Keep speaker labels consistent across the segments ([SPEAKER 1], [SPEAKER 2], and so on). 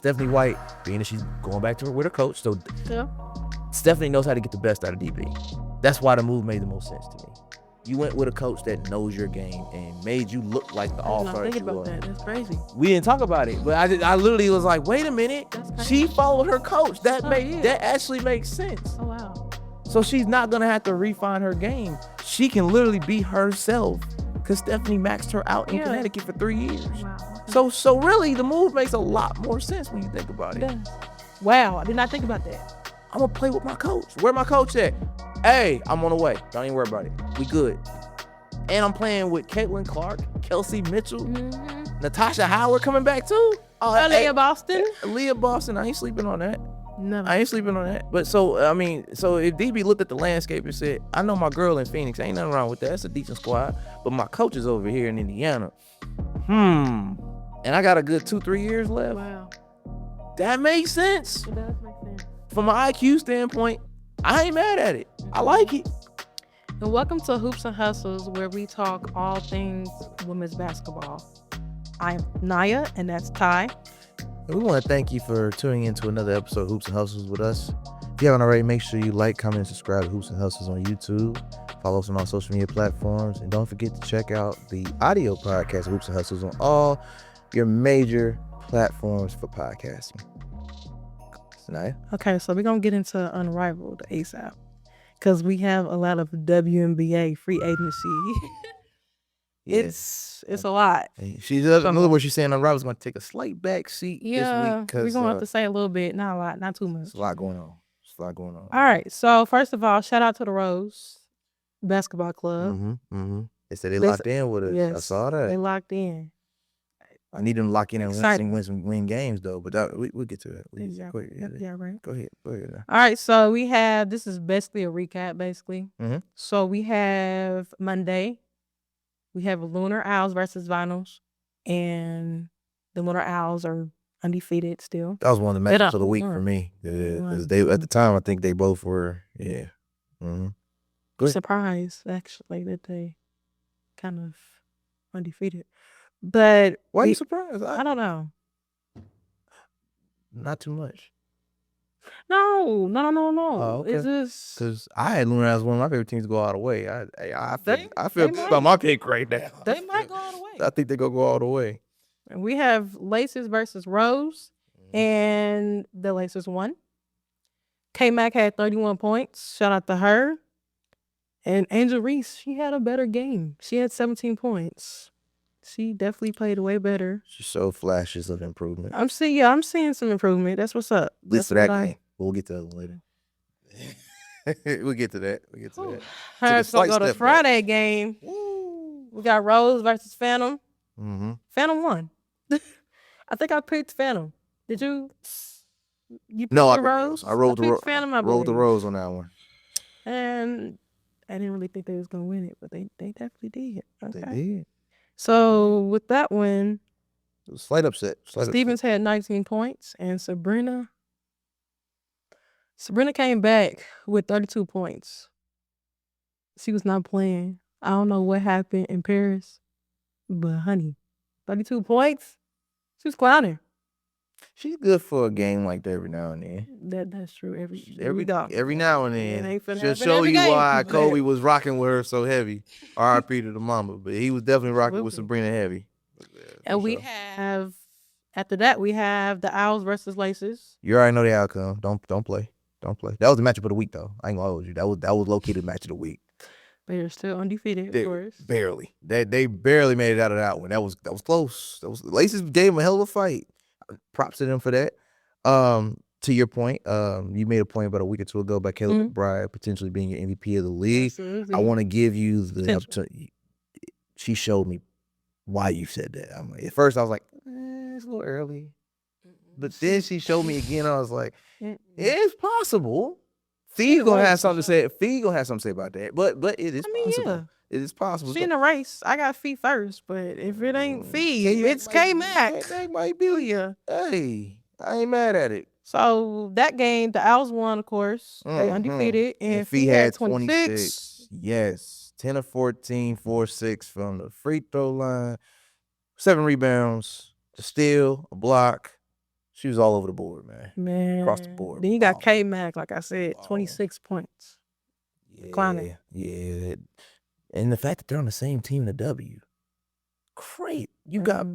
[SPEAKER 1] Stephanie White, being that she's going back to her with her coach, so
[SPEAKER 2] Yeah.
[SPEAKER 1] Stephanie knows how to get the best out of DB. That's why the move made the most sense to me. You went with a coach that knows your game and made you look like the
[SPEAKER 2] I'm not
[SPEAKER 1] all-star
[SPEAKER 2] thinking
[SPEAKER 1] you
[SPEAKER 2] about
[SPEAKER 1] are.
[SPEAKER 2] that. That's crazy.
[SPEAKER 1] We didn't talk about it, but I literally was like, wait a minute.
[SPEAKER 2] That's crazy.
[SPEAKER 1] She followed her coach. That
[SPEAKER 2] yeah.
[SPEAKER 1] that actually makes sense.
[SPEAKER 2] Oh, wow.
[SPEAKER 1] So she's not gonna have to refine her game. She can literally be herself because Stephanie maxed her out in Connecticut for 3 years.
[SPEAKER 2] Wow.
[SPEAKER 1] So really, the move makes a lot more sense when you think about it.
[SPEAKER 2] Wow, I did not think about that.
[SPEAKER 1] I'm gonna play with my coach. Where my coach at? Hey, I'm on the way. Don't even worry about it. We good. And I'm playing with Caitlin Clark, Kelsey Mitchell, Natasha Howard coming back too.
[SPEAKER 2] Leah Boston.
[SPEAKER 1] Leah Boston. I ain't sleeping on that.
[SPEAKER 2] Never.
[SPEAKER 1] I ain't sleeping on that. But so if DB looked at the landscape and said, I know my girl in Phoenix, ain't nothing wrong with that. That's a decent squad. But my coach is over here in Indiana. And I got a good 2-3 years left.
[SPEAKER 2] Wow.
[SPEAKER 1] That makes sense.
[SPEAKER 2] It does make sense.
[SPEAKER 1] From an IQ standpoint, I ain't mad at it. I like it.
[SPEAKER 2] And welcome to Hoops and Hustles, where we talk all things women's basketball. I'm Naya, and that's Ty.
[SPEAKER 1] We want to thank you for tuning in to another episode of Hoops and Hustles with us. If you haven't already, make sure you like, comment, and subscribe to Hoops and Hustles on YouTube. Follow us on all social media platforms. And don't forget to check out the audio podcast of Hoops and Hustles on all your major platforms for podcasting. Naya?
[SPEAKER 2] Okay, so we're going to get into Unrivaled ASAP, because we have a lot of WNBA free agency. It's a lot.
[SPEAKER 1] She's in other words, she's saying Unrivaled is going to take a slight back seat this week.
[SPEAKER 2] We're going to have to say a little bit, not a lot, not too much.
[SPEAKER 1] There's a lot going on.
[SPEAKER 2] All right, so first of all, shout out to the Rose Basketball Club.
[SPEAKER 1] They said they locked in with us.
[SPEAKER 2] Yes,
[SPEAKER 1] I saw that.
[SPEAKER 2] They locked in.
[SPEAKER 1] I need them to lock in and win games, though. But we'll get to that.
[SPEAKER 2] Right.
[SPEAKER 1] Go ahead.
[SPEAKER 2] All right, so we have, this is basically a recap, basically. So we have Monday. We have Lunar Owls versus Vinyls. And the Lunar Owls are undefeated still.
[SPEAKER 1] That was one of the matchups of the week for me. Because they, at the time, I think they both were,
[SPEAKER 2] Surprised, actually, that they kind of undefeated. But
[SPEAKER 1] why are you surprised?
[SPEAKER 2] I don't know.
[SPEAKER 1] Not too much.
[SPEAKER 2] No.
[SPEAKER 1] Oh, okay.
[SPEAKER 2] It's just
[SPEAKER 1] because I had Lunar as one of my favorite teams to go all the way. I feel good about my pick right now.
[SPEAKER 2] They might go all the way.
[SPEAKER 1] I think they're gonna go all the way.
[SPEAKER 2] And we have Laces versus Rose, and the Laces won. K-Mac had 31 points. Shout out to her. And Angel Reese, she had a better game. She had 17 points. She definitely played way better.
[SPEAKER 1] She showed flashes of improvement.
[SPEAKER 2] I'm seeing some improvement. That's what's up.
[SPEAKER 1] That's that game. We'll get to that later. We'll get to that.
[SPEAKER 2] All right, so go to Friday game. Woo. We got Rose versus Phantom. Phantom won. I think I picked Phantom. Did you? You picked the Rose?
[SPEAKER 1] I rolled the
[SPEAKER 2] Phantom.
[SPEAKER 1] Rolled the Rose on that one.
[SPEAKER 2] And I didn't really think they was gonna win it, but they definitely did. Okay.
[SPEAKER 1] They did.
[SPEAKER 2] So with that win,
[SPEAKER 1] it was slight upset.
[SPEAKER 2] Stevens had 19 points, and Sabrina came back with 32 points. She was not playing. I don't know what happened in Paris, but honey, 32 points. She was clowning.
[SPEAKER 1] She's good for a game like that every now and then.
[SPEAKER 2] That's true.
[SPEAKER 1] Every now and then. She'll show you why Kobe was rocking with her so heavy. R.I.P. to the mama, but he was definitely rocking with Sabrina heavy.
[SPEAKER 2] And we have, after that, we have the Owls versus Laces.
[SPEAKER 1] You already know the outcome. Don't play. That was the matchup of the week, though. I ain't gonna hold you. That was low-key the match of the week.
[SPEAKER 2] But you're still undefeated, of course.
[SPEAKER 1] Barely. They barely made it out of that one. That was close. Laces gave him a hell of a fight. Props to them for that. To your point, you made a point about a week or two ago about Caleb McBride potentially being your MVP of the league. Absolutely. I want to give you the opportunity. She showed me why you said that. I'm like, at first I was like, it's a little early. But then she showed me again. I was like, it's possible. Fee's gonna have something to say. Fee's gonna have something to say about that. But it is possible. Yeah. It is possible.
[SPEAKER 2] She in the race. I got Fee first, but if it ain't Fee, it's K-Mac.
[SPEAKER 1] That might be.
[SPEAKER 2] Yeah.
[SPEAKER 1] Hey, I ain't mad at it.
[SPEAKER 2] So that game, the Owls won, of course. They undefeated. And Fee had 26.
[SPEAKER 1] Yes. 10 of 14, 4-6 from the free throw line. 7 rebounds, a steal, a block. She was all over the board, man.
[SPEAKER 2] Man.
[SPEAKER 1] Across the board.
[SPEAKER 2] Then you got K-Mac, like I said, 26 points. Declining.
[SPEAKER 1] Yeah. And the fact that they're on the same team in the W. Great. You got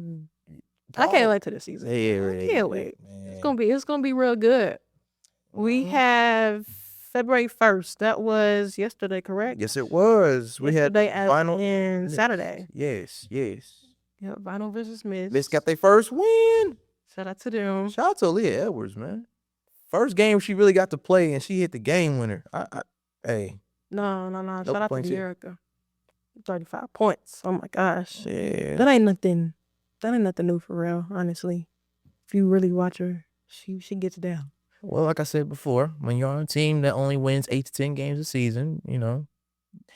[SPEAKER 2] I can't wait to the season.
[SPEAKER 1] Yeah,
[SPEAKER 2] I can't wait. It's gonna be real good. We have February 1st. That was yesterday, correct?
[SPEAKER 1] Yes, it was. We had
[SPEAKER 2] final and Saturday.
[SPEAKER 1] Yes.
[SPEAKER 2] Yeah, Vinyl versus Miss.
[SPEAKER 1] Miss got their first win.
[SPEAKER 2] Shout out to them.
[SPEAKER 1] Shout out to Aaliyah Edwards, man. First game she really got to play, and she hit the game winner. Hey.
[SPEAKER 2] No. Shout out to Erica. 35 points. Oh my gosh.
[SPEAKER 1] Yeah.
[SPEAKER 2] That ain't nothing new for real, honestly. If you really watch her, she gets down.
[SPEAKER 1] Well, like I said before, when you're on a team that only wins 8 to 10 games a season, you know,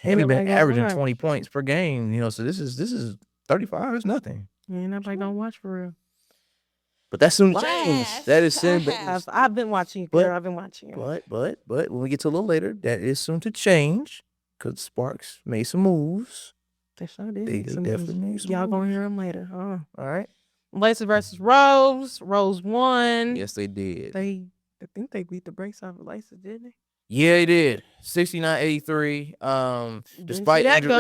[SPEAKER 1] we've been averaging 20 points per game, you know, so this is 35 is nothing.
[SPEAKER 2] Yeah, nobody don't watch for real.
[SPEAKER 1] But that's soon to change. That is soon.
[SPEAKER 2] I've been watching it, girl. I've been watching it.
[SPEAKER 1] But when we get to a little later, that is soon to change because Sparks made some moves.
[SPEAKER 2] They sure did.
[SPEAKER 1] They definitely made some
[SPEAKER 2] Y'all
[SPEAKER 1] moves.
[SPEAKER 2] gonna hear them later. All
[SPEAKER 1] right.
[SPEAKER 2] Laces versus Rose. Rose won.
[SPEAKER 1] Yes, they did.
[SPEAKER 2] I think they beat the brakes off of Laces, didn't they?
[SPEAKER 1] Yeah, they did. 69-83. Despite Angel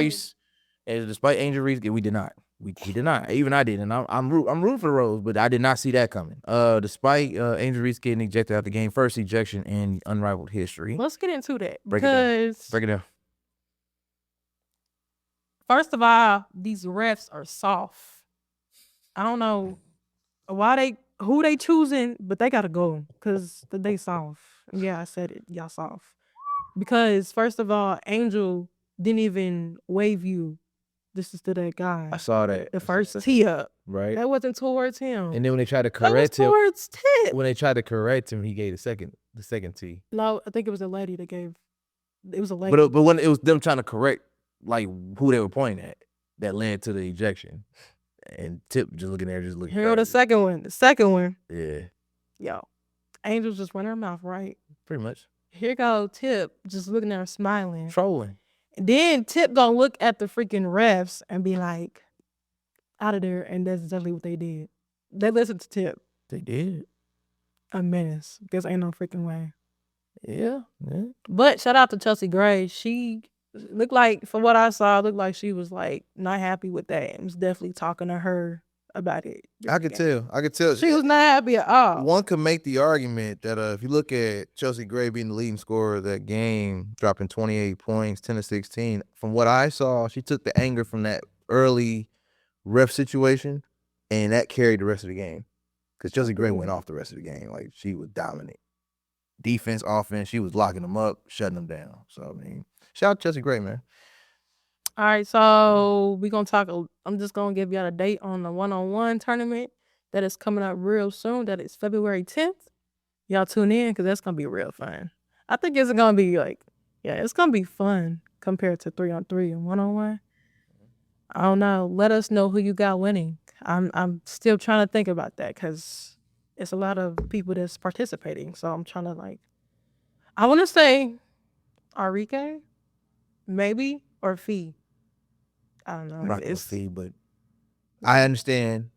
[SPEAKER 1] Reese, we did not. We did not. Even I did, and I'm rooting for the Rose, but I did not see that coming. Despite Angel Reese getting ejected out the game, first ejection in unrivaled history.
[SPEAKER 2] Let's get into that.
[SPEAKER 1] Break it down.
[SPEAKER 2] First of all, these refs are soft. I don't know who they choosing, but they gotta go because they soft. Yeah, I said it. Y'all soft. Because first of all, Angel didn't even wave you. This is to that guy.
[SPEAKER 1] I saw that.
[SPEAKER 2] The first tee up.
[SPEAKER 1] Right.
[SPEAKER 2] That wasn't towards him.
[SPEAKER 1] And then when they tried to correct him.
[SPEAKER 2] Towards Tip.
[SPEAKER 1] When they tried to correct him, he gave the second tee.
[SPEAKER 2] No, I think it was a lady that gave. It was a lady.
[SPEAKER 1] But when it was them trying to correct like who they were pointing at, that led to the ejection. And Tip just looking there, just looking.
[SPEAKER 2] Here the second one. The second one.
[SPEAKER 1] Yeah.
[SPEAKER 2] Yo. Angel's just running her mouth, right?
[SPEAKER 1] Pretty much.
[SPEAKER 2] Here go Tip just looking at her smiling.
[SPEAKER 1] Trolling.
[SPEAKER 2] And then Tip gonna look at the freaking refs and be like, out of there. And that's exactly what they did. They listened to Tip.
[SPEAKER 1] They did.
[SPEAKER 2] A menace. Because ain't no freaking way.
[SPEAKER 1] Yeah.
[SPEAKER 2] But shout out to Chelsea Gray. She looked like, from what I saw, looked like she was like not happy with that. And was definitely talking to her about it.
[SPEAKER 1] I could tell.
[SPEAKER 2] She was not happy at all.
[SPEAKER 1] One could make the argument that if you look at Chelsea Gray being the leading scorer of that game, dropping 28 points, 10 to 16, from what I saw, she took the anger from that early ref situation, and that carried the rest of the game. Because Chelsea Gray went off the rest of the game. Like, she was dominant. Defense, offense, she was locking them up, shutting them down. So, I mean, shout out to Chelsea Gray, man.
[SPEAKER 2] All right, so we're going to talk. I'm just going to give y'all a date on the one-on-one tournament that is coming up real soon. That is February 10th. Y'all tune in because that's going to be real fun. I think it's going to be it's going to be fun compared to 3-on-3 and one-on-one. I don't know. Let us know who you got winning. I'm still trying to think about that because it's a lot of people that's participating. So I'm trying to I want to say Arike, maybe, or Fee. I don't know.
[SPEAKER 1] I'm not going with Fee, but I understand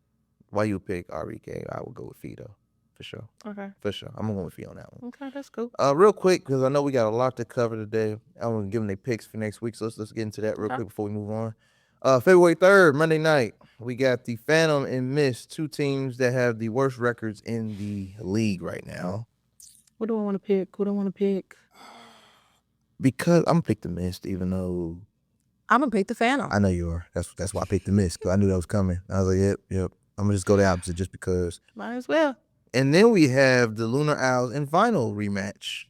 [SPEAKER 1] why you pick Arike. I would go with Fee, though, for sure.
[SPEAKER 2] Okay.
[SPEAKER 1] For sure. I'm going with Fee on that one.
[SPEAKER 2] Okay, that's cool.
[SPEAKER 1] Real quick, because I know we got a lot to cover today. I'm going to give them their picks for next week, so let's get into that real quick before we move on. February 3rd, Monday night, we got the Phantom and Mist, two teams that have the worst records in the league right now.
[SPEAKER 2] What do I want to pick?
[SPEAKER 1] Because I'm going to pick the Mist, even though...
[SPEAKER 2] I'm going to pick the Phantom.
[SPEAKER 1] I know you are. That's why I picked the Mist, because I knew that was coming. I was like, yep. I'm going to just go the opposite just because.
[SPEAKER 2] Might as well.
[SPEAKER 1] And then we have the Lunar Owls and Final rematch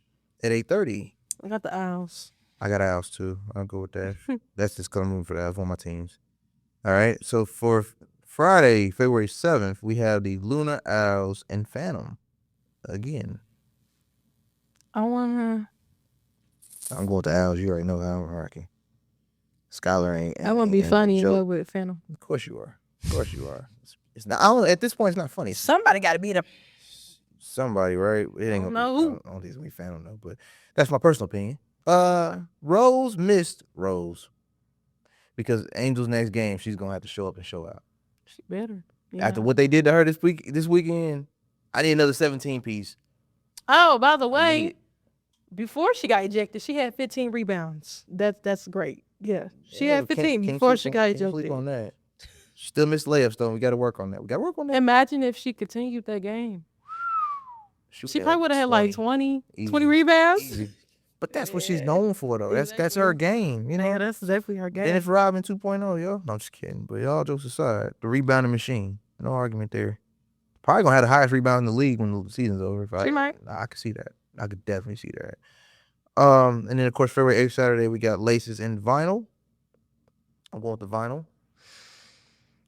[SPEAKER 1] at 8:30.
[SPEAKER 2] I got the Owls.
[SPEAKER 1] I got Owls, too. I'll go with that. That's just because I'm rooting for that. That's one of my teams. All right. So for Friday, February 7th, we have the Lunar Owls and Phantom again.
[SPEAKER 2] I'm
[SPEAKER 1] going with the Owls. You already know how I'm rocking. Skylar ain't.
[SPEAKER 2] I want to be funny and go with Phantom.
[SPEAKER 1] Of course you are. It's not. At this point, it's not funny.
[SPEAKER 2] Somebody got to be the.
[SPEAKER 1] Somebody, right? It ain't
[SPEAKER 2] gonna be.
[SPEAKER 1] I don't think it's gonna be Phantom though, but that's my personal opinion. Rose missed Rose because Angel's next game, she's gonna have to show up and show out.
[SPEAKER 2] She better. Yeah.
[SPEAKER 1] After what they did to her this weekend, I need another 17 piece.
[SPEAKER 2] Oh, by the
[SPEAKER 1] I
[SPEAKER 2] way,
[SPEAKER 1] need-
[SPEAKER 2] before she got ejected, she had 15 rebounds. That's great. Yeah, she
[SPEAKER 1] Yeah,
[SPEAKER 2] had
[SPEAKER 1] can't-
[SPEAKER 2] 15
[SPEAKER 1] can't
[SPEAKER 2] before
[SPEAKER 1] sleep
[SPEAKER 2] she
[SPEAKER 1] on-
[SPEAKER 2] got
[SPEAKER 1] can't sleep
[SPEAKER 2] ejected.
[SPEAKER 1] on that. She still missed layups though. We got to work on that. We got to work on that.
[SPEAKER 2] Imagine if she continued that game.
[SPEAKER 1] She
[SPEAKER 2] Probably would have had like 20
[SPEAKER 1] Easy.
[SPEAKER 2] rebounds.
[SPEAKER 1] Easy. But that's what she's
[SPEAKER 2] Yeah.
[SPEAKER 1] known for though. That's her game, you know.
[SPEAKER 2] Yeah, that's definitely her game.
[SPEAKER 1] Dennis Rodman 2.0, yo. No, I'm just kidding. But all jokes aside, the rebounding machine. No argument there. Probably gonna have the highest rebound in the league when the season's over.
[SPEAKER 2] She might.
[SPEAKER 1] I could see that. I could definitely see that. And then of course February 8th, Saturday, we got Laces and Vinyl. I'm going with the Vinyl.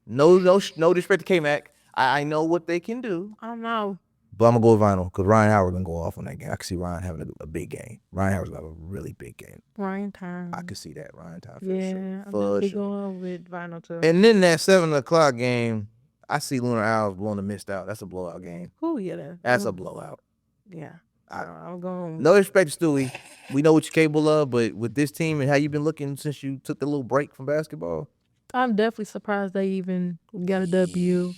[SPEAKER 1] No disrespect to K-Mac. I know what they can do.
[SPEAKER 2] I don't know.
[SPEAKER 1] But I'm gonna go with Vinyl because Ryan Howard gonna go off on that game. I can see Ryan having a big game. Ryan Howard's gonna have a really big game.
[SPEAKER 2] Ryan time.
[SPEAKER 1] I could see that Ryan time.
[SPEAKER 2] Yeah,
[SPEAKER 1] For
[SPEAKER 2] I'm
[SPEAKER 1] sure.
[SPEAKER 2] definitely going with Vinyl too.
[SPEAKER 1] And then that 7:00 game, I see Lunar Owls blowing the mist out. That's a blowout game.
[SPEAKER 2] Who yeah?
[SPEAKER 1] That's a blowout.
[SPEAKER 2] Yeah.
[SPEAKER 1] I-
[SPEAKER 2] I'm going.
[SPEAKER 1] No disrespect to Stewie. We know what you're capable of, but with this team and how you've been looking since you took the little break from basketball,
[SPEAKER 2] I'm definitely surprised they even got a W.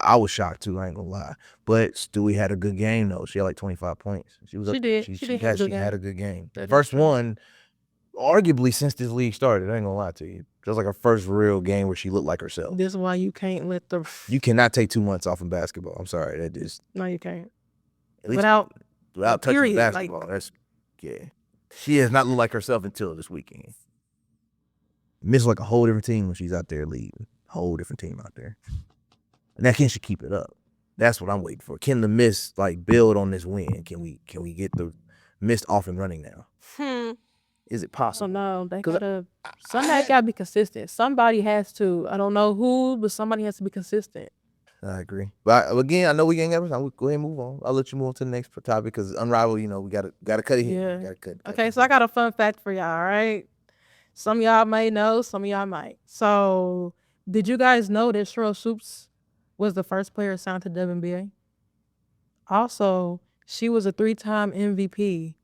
[SPEAKER 1] I was shocked too. I ain't gonna lie. But Stewie had a good game though. She had like 25 points. She
[SPEAKER 2] did. She did have a good
[SPEAKER 1] had a
[SPEAKER 2] game.
[SPEAKER 1] good game.
[SPEAKER 2] That is
[SPEAKER 1] First
[SPEAKER 2] true.
[SPEAKER 1] one, arguably since this league started. I ain't gonna lie to you. That was like her first real game where she looked like herself.
[SPEAKER 2] This is why you can't let the.
[SPEAKER 1] You cannot take 2 months off in basketball. I'm sorry. That is
[SPEAKER 2] No, you can't.
[SPEAKER 1] at least
[SPEAKER 2] Without
[SPEAKER 1] touching
[SPEAKER 2] period, like-
[SPEAKER 1] basketball. That's She has not looked like herself until this weekend. Miss like a whole different team when she's out there leading. Whole different team out there. And now can she keep it up? That's what I'm waiting for. Can the Miss like build on this win? Can we get the Mist off and running now? Is it
[SPEAKER 2] So
[SPEAKER 1] possible?
[SPEAKER 2] no, they
[SPEAKER 1] 'Cause
[SPEAKER 2] gotta. Somebody gotta be consistent. Somebody has to. I don't know who, but somebody has to be consistent.
[SPEAKER 1] I agree. But again, I know we ain't got time. We'll go ahead and move on. I'll let you move on to the next topic because Unrivaled, we gotta cut it here.
[SPEAKER 2] Yeah.
[SPEAKER 1] Gotta cut.
[SPEAKER 2] Okay, so I got a fun fact for y'all. All right, some of y'all may know, some of y'all might. So, did you guys know that Cheryl Swoops was the first player signed to WNBA? Also, she was a 3-time MVP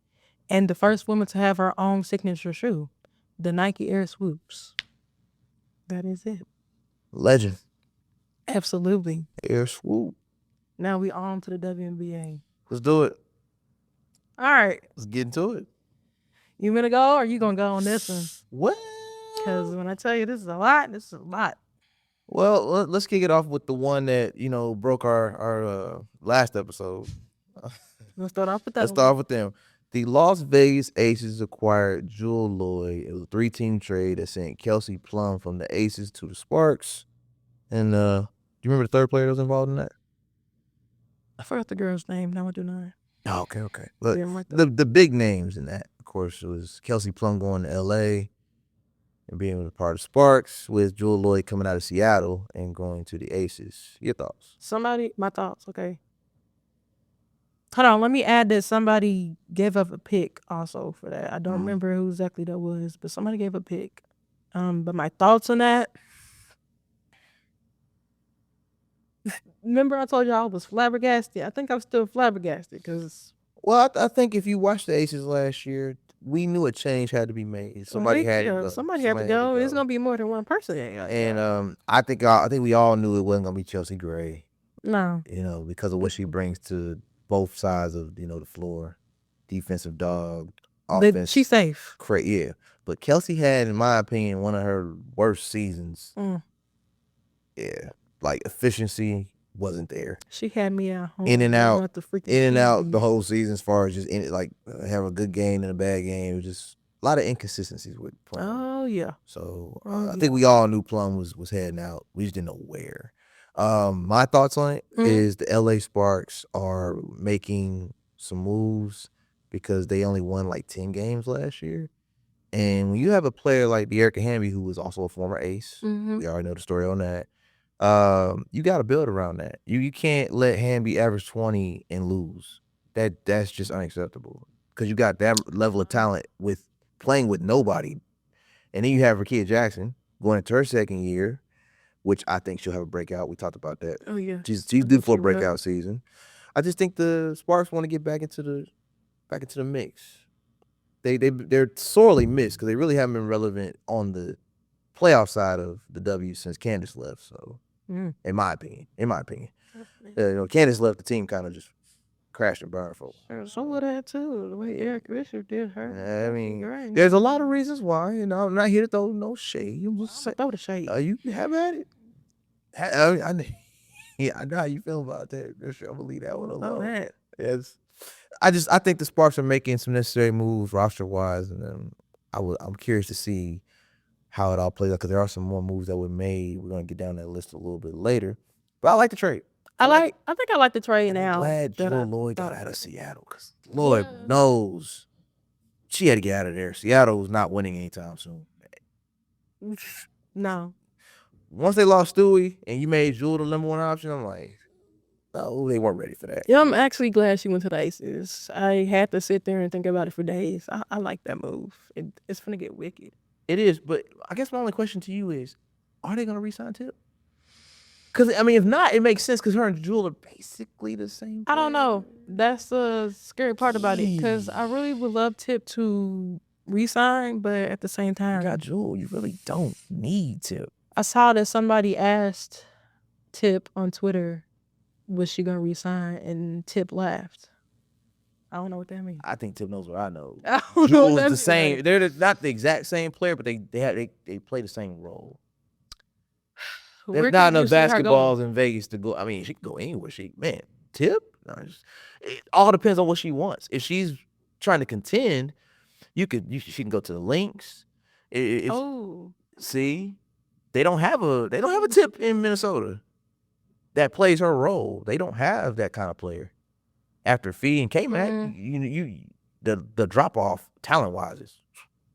[SPEAKER 2] and the first woman to have her own signature shoe, the Nike Air Swoops. That is it.
[SPEAKER 1] Legend.
[SPEAKER 2] Absolutely.
[SPEAKER 1] Air swoop.
[SPEAKER 2] Now we on to the WNBA.
[SPEAKER 1] Let's do it.
[SPEAKER 2] All right,
[SPEAKER 1] Let's get into it.
[SPEAKER 2] you gonna go or you gonna go on this one?
[SPEAKER 1] What?
[SPEAKER 2] Because when I tell you this is a lot, this is a lot.
[SPEAKER 1] Well, let's kick it off with the one that broke our last episode.
[SPEAKER 2] Let's start off with that.
[SPEAKER 1] Let's start off with them. The Las Vegas Aces acquired Jewel Lloyd. It was a 3-team trade that sent Kelsey Plum from the Aces to the Sparks. And do you remember the third player that was involved in that?
[SPEAKER 2] I forgot the girl's name. Now I do not.
[SPEAKER 1] Oh, okay. Look,
[SPEAKER 2] Yeah, I'm right there.
[SPEAKER 1] the big names in that, of course, was Kelsey Plum going to LA and being a part of Sparks, with Jewel Lloyd coming out of Seattle and going to the Aces. Your thoughts?
[SPEAKER 2] My thoughts, okay. Hold on, let me add that somebody gave up a pick also for that. I don't remember who exactly that was, but somebody gave a pick. But my thoughts on that. Remember I told you I was flabbergasted? I think I'm still flabbergasted because
[SPEAKER 1] Well, I think if you watched the Aces last year, we knew a change had to be made. Somebody had to go.
[SPEAKER 2] Somebody had to go. It's gonna be more than one person.
[SPEAKER 1] And I think we all knew it wasn't gonna be Chelsea Gray.
[SPEAKER 2] No.
[SPEAKER 1] Because of what she brings to both sides of the floor, defensive dog, offense.
[SPEAKER 2] She's safe.
[SPEAKER 1] Yeah, but Kelsey had, in my opinion, one of her worst seasons. Yeah, like efficiency wasn't there.
[SPEAKER 2] She had me at home.
[SPEAKER 1] In and out
[SPEAKER 2] the
[SPEAKER 1] the whole season, as far as just have a good game and a bad game. It was just a lot of inconsistencies with Plum.
[SPEAKER 2] Oh yeah.
[SPEAKER 1] So I think we all knew Plum was heading out. We just didn't know where. My thoughts on it is the LA Sparks are making some moves because they only won like 10 games last year. And when you have a player like De'Erica Hamby, who was also a former ace, we already know the story on that. You got to build around that. You can't let Hamby average 20 and lose. That's just unacceptable because you got that level of talent with playing with nobody. And then you have Rakia Jackson going into her second year, which I think she'll have a breakout. We talked about that.
[SPEAKER 2] Oh yeah.
[SPEAKER 1] She's due for a breakout season. I just think the Sparks want to get back into the mix. They're sorely missed because they really haven't been relevant on the playoff side of the W since Candace left. So In my opinion. Candace left the team kind of just crashed and burned for.
[SPEAKER 2] So would that too. The way Eric Bishop did her.
[SPEAKER 1] I mean, there's a lot of reasons why. I'm not here to throw no shade. You just say,
[SPEAKER 2] throw the shade.
[SPEAKER 1] You have at it. I know how you feel about that. I'm gonna leave that one alone. Yes. I think the Sparks are making some necessary moves roster wise, and then I'm curious to see how it all plays out because there are some more moves that were made. We're gonna get down that list a little bit later, but I like the trade.
[SPEAKER 2] I think I like the trade now.
[SPEAKER 1] I'm glad Jewell Loyd got out of Seattle because Lord knows she had to get out of there. Seattle was not winning anytime soon.
[SPEAKER 2] No.
[SPEAKER 1] Once they lost Stewie and you made Jewell the number one option, I'm like, no, they weren't ready for that.
[SPEAKER 2] Yeah, I'm actually glad she went to the Aces. I had to sit there and think about it for days. I like that move. It's gonna get wicked.
[SPEAKER 1] It is, but I guess my only question to you is, are they gonna re-sign Tip? Because if not, it makes sense because her and Jewell are basically the same.
[SPEAKER 2] I don't know. That's the scary part about it because I really would love Tip to re-sign, but at the same time,
[SPEAKER 1] you got Jewell. You really don't need Tip.
[SPEAKER 2] I saw that somebody asked Tip on Twitter, was she gonna re-sign, and Tip laughed. I don't know what that means.
[SPEAKER 1] I think Tip knows what I know.
[SPEAKER 2] I don't know what that
[SPEAKER 1] the same. They're not the exact same player, but they play the same role. There's not enough basketballs in Vegas to go. She can go anywhere. Tip? No, it all depends on what she wants. If she's trying to contend, she can go to the Lynx. See, they don't have a Tip in Minnesota that plays her role. They don't have that kind of player. After Fee and K-Mac, the drop off talent wise is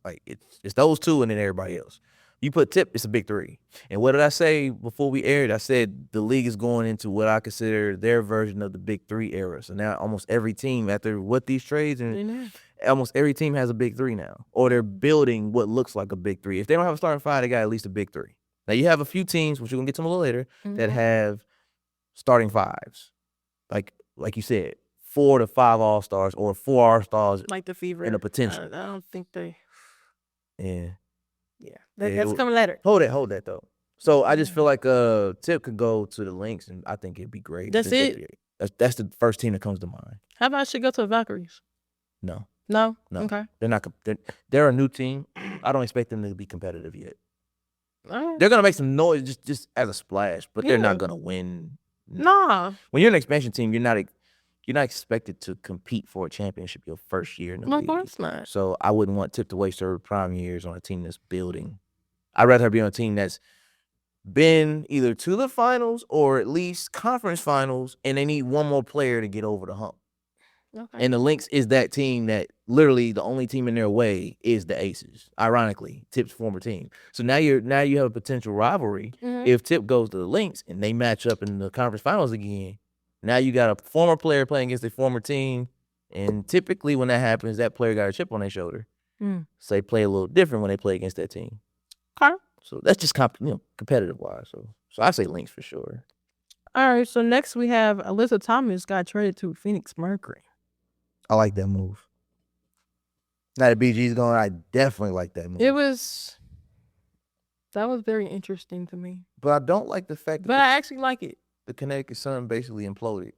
[SPEAKER 1] like it's those two and then everybody else. You put Tip, it's a big three. And what did I say before we aired? I said the league is going into what I consider their version of the big three era. So now almost every team, after what these trades, almost every team has a big three now. Or they're building what looks like a big three. If they don't have a starting five, they got at least a big three. Now you have a few teams, which we're going to get to a little later, that have starting fives. Like you said, 4 to 5 All-Stars or 4 All-Stars.
[SPEAKER 2] Like the Fever.
[SPEAKER 1] And the potential.
[SPEAKER 2] I don't think they...
[SPEAKER 1] Yeah.
[SPEAKER 2] That's coming later.
[SPEAKER 1] Hold that though. So I just feel like Tip could go to the Lynx, and I think it'd be great.
[SPEAKER 2] That's it.
[SPEAKER 1] That's the first team that comes to mind.
[SPEAKER 2] How about she go to the Valkyries?
[SPEAKER 1] No.
[SPEAKER 2] Okay.
[SPEAKER 1] They're not. They're a new team. I don't expect them to be competitive yet.
[SPEAKER 2] Right.
[SPEAKER 1] They're gonna make some noise just as a splash, but they're not gonna win.
[SPEAKER 2] Nah.
[SPEAKER 1] When you're an expansion team, you're not expected to compete for a championship your first year in the league.
[SPEAKER 2] Of course not.
[SPEAKER 1] So I wouldn't want Tip to waste her prime years on a team that's building. I'd rather her be on a team that's been either to the finals or at least conference finals, and they need one more player to get over the hump. Okay. And the Lynx is that team that literally the only team in their way is the Aces. Ironically, Tip's former team. So now you have a potential rivalry. If Tip goes to the Lynx and they match up in the conference finals again. Now you got a former player playing against a former team, and typically when that happens, that player got a chip on their shoulder. So they play a little different when they play against that team.
[SPEAKER 2] Okay.
[SPEAKER 1] So that's just competitive wise. So I say Lynx for sure.
[SPEAKER 2] All right. So next we have Alyssa Thomas got traded to Phoenix Mercury.
[SPEAKER 1] I like that move. Now that BG's going, I definitely like that move.
[SPEAKER 2] That was very interesting to me.
[SPEAKER 1] But I don't like the fact that.
[SPEAKER 2] But I actually like it.
[SPEAKER 1] The Connecticut Sun basically imploded.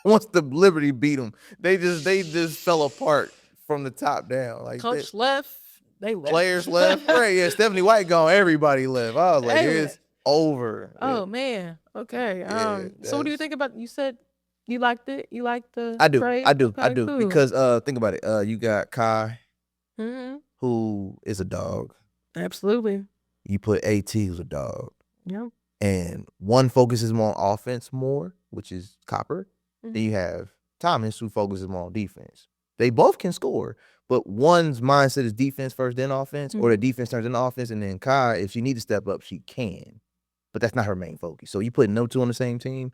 [SPEAKER 1] Once the Liberty beat them, they just fell apart from the top down. Like
[SPEAKER 2] Coach left, they left.
[SPEAKER 1] Players left. Right, yeah. Stephanie White gone. Everybody left. I was like, it's over.
[SPEAKER 2] Oh man. Okay. So what do you think about? You said you liked it. You liked the trade?
[SPEAKER 1] I do.
[SPEAKER 2] Cool.
[SPEAKER 1] Because think about it. You got Kai, who is a dog.
[SPEAKER 2] Absolutely.
[SPEAKER 1] You put AT, who's a dog.
[SPEAKER 2] Yep.
[SPEAKER 1] And one focuses more on offense more, which is Copper. Then you have Thomas, who focuses more on defense. They both can score, but one's mindset is defense first, then offense, or the defense turns into offense. And then Kai, if she needs to step up, she can. But that's not her main focus. So you put no two on the same team,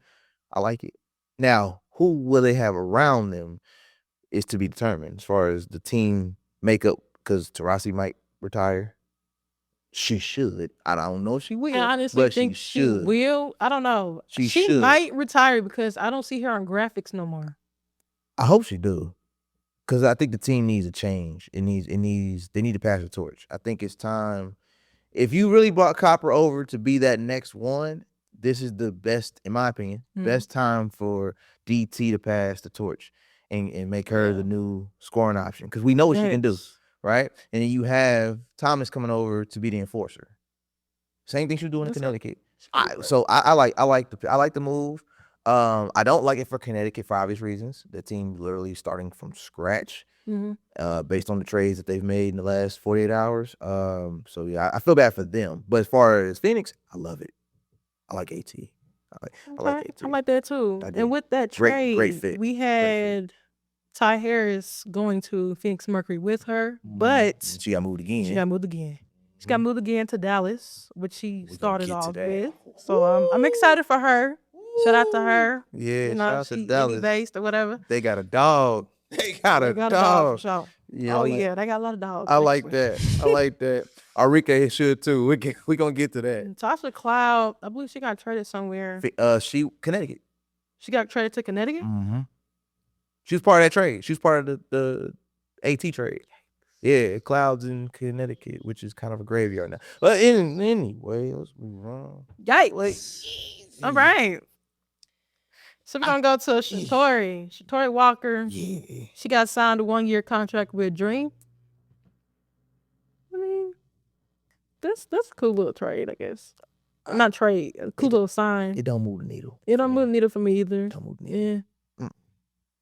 [SPEAKER 1] I like it. Now, who will they have around them is to be determined as far as the team makeup, because Taurasi might retire. She should. I don't know if she will.
[SPEAKER 2] I honestly think she will. I don't know. She might retire because I don't see her on graphics no more.
[SPEAKER 1] I hope she do. Because I think the team needs a change. They need to pass the torch. I think it's time. If you really brought Copper over to be that next one, this is the best, in my opinion, best time for DT to pass the torch and make her the new scoring option because we know what she can do, right? And then you have Thomas coming over to be the enforcer. Same thing she was doing in Connecticut. So I like the move. I don't like it for Connecticut for obvious reasons. The team literally starting from scratch, based on the trades that they've made in the last 48 hours. So yeah, I feel bad for them. But as far as Phoenix, I love it. I like AT. I like AT.
[SPEAKER 2] I like that too. And with that trade,
[SPEAKER 1] great fit.
[SPEAKER 2] we had Ty Harris going to Phoenix Mercury with her, but
[SPEAKER 1] she got moved again.
[SPEAKER 2] She got moved again to Dallas, which she started off with. So I'm excited for her. Shout out to her.
[SPEAKER 1] Yeah, shout out to Dallas.
[SPEAKER 2] Based or whatever.
[SPEAKER 1] They got a dog. They got a dog.
[SPEAKER 2] For sure.
[SPEAKER 1] Yeah,
[SPEAKER 2] yeah, they got a lot of dogs.
[SPEAKER 1] I like that. Arike should too. We gonna get to that.
[SPEAKER 2] And Tasha Cloud, I believe she got traded somewhere.
[SPEAKER 1] Connecticut.
[SPEAKER 2] She got traded to Connecticut?
[SPEAKER 1] Mm-hmm. She was part of that trade. She was part of the AT trade. Yeah, Clouds in Connecticut, which is kind of a graveyard now. But anyway, let's move on.
[SPEAKER 2] Yikes. All right. So we're going to go to Shatori. Shatori Walker.
[SPEAKER 1] Yeah.
[SPEAKER 2] She got signed a 1-year contract with Dream. I mean, that's a cool little trade, I guess. Not trade. A cool little sign.
[SPEAKER 1] It don't move the needle.
[SPEAKER 2] It don't move the needle for me either.
[SPEAKER 1] Don't move the needle.
[SPEAKER 2] Yeah.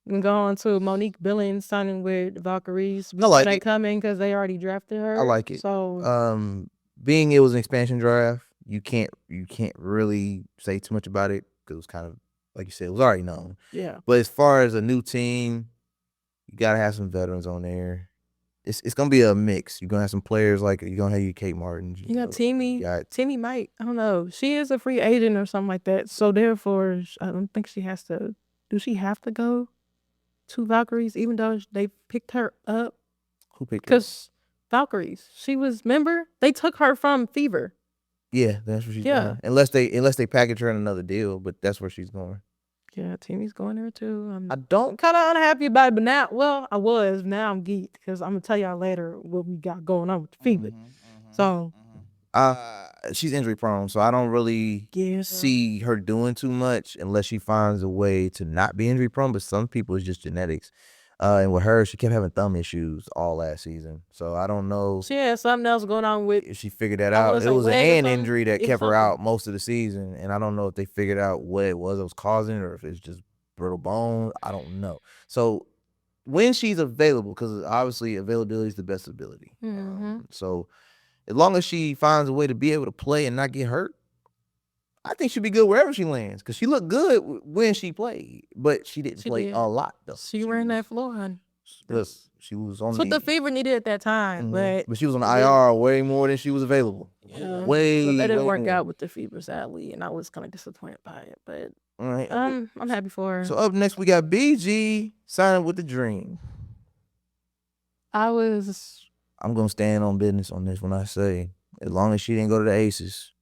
[SPEAKER 2] We can go on to Monique Billings signing with Valkyries.
[SPEAKER 1] I like
[SPEAKER 2] it coming because they already drafted her.
[SPEAKER 1] I like it.
[SPEAKER 2] So
[SPEAKER 1] being it was an expansion draft, you can't really say too much about it because it was kind of like you said, it was already known.
[SPEAKER 2] Yeah.
[SPEAKER 1] But as far as a new team, you gotta have some veterans on there. It's gonna be a mix. You're gonna have some players like you're gonna have your Kate Martin.
[SPEAKER 2] You got Timmy. Timmy might. I don't know. She is a free agent or something like that. So therefore, I don't think she has to. Do she have to go to Valkyries, even though they picked her up?
[SPEAKER 1] Who picked her?
[SPEAKER 2] Because Valkyries, she was. Remember, they took her from Fever.
[SPEAKER 1] Yeah, that's where she's going. Unless they package her in another deal, but that's where she's going.
[SPEAKER 2] Yeah, Timmy's going there too. I'm kind of unhappy about it, but now, I was. Now I'm geeked because I'm gonna tell y'all later what we got going on with the Fever. So,
[SPEAKER 1] she's injury prone, so I don't really see her doing too much unless she finds a way to not be injury prone. But some people it's just genetics. And with her, she kept having thumb issues all last season. So I don't know.
[SPEAKER 2] She had something else going on with.
[SPEAKER 1] If she figured that out. It was a hand injury that kept her out most of the season. And I don't know if they figured out what it was causing it or if it's just brittle bone. I don't know. So when she's available, because obviously availability is the best ability. So as long as she finds a way to be able to play and not get hurt, I think she'll be good wherever she lands because she looked good when she played, but she didn't play a lot though.
[SPEAKER 2] She ran that floor, honey.
[SPEAKER 1] Look, she was on.
[SPEAKER 2] That's what the Fever needed at that time, but
[SPEAKER 1] she was on the IR way more than she was available.
[SPEAKER 2] Yeah.
[SPEAKER 1] Way.
[SPEAKER 2] So that didn't work out with the Fever, sadly, and I was kind of disappointed by it. But I'm happy for her.
[SPEAKER 1] So up next we got BG signing with the Dream. I'm gonna stand on business on this when I say as long as she didn't go to the Aces.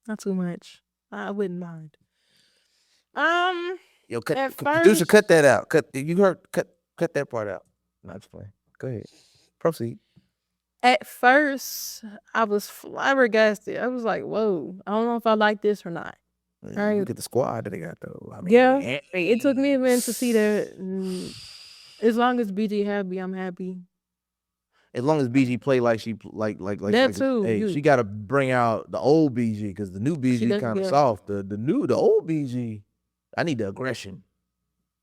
[SPEAKER 2] Not too much. I wouldn't mind.
[SPEAKER 1] Yo, producer, cut that out. Cut that part out. Not just playing. Go ahead. Proceed.
[SPEAKER 2] At first, I was flabbergasted. I was like, "Whoa, I don't know if I like this or not."
[SPEAKER 1] Right? Look at the squad that they got though. I
[SPEAKER 2] mean, it took me a minute to see that. As long as BG happy, I'm happy.
[SPEAKER 1] As long as BG play like she like
[SPEAKER 2] that too.
[SPEAKER 1] Hey, she got to bring out the old BG because the new BG kind of soft. The old BG, I need the aggression,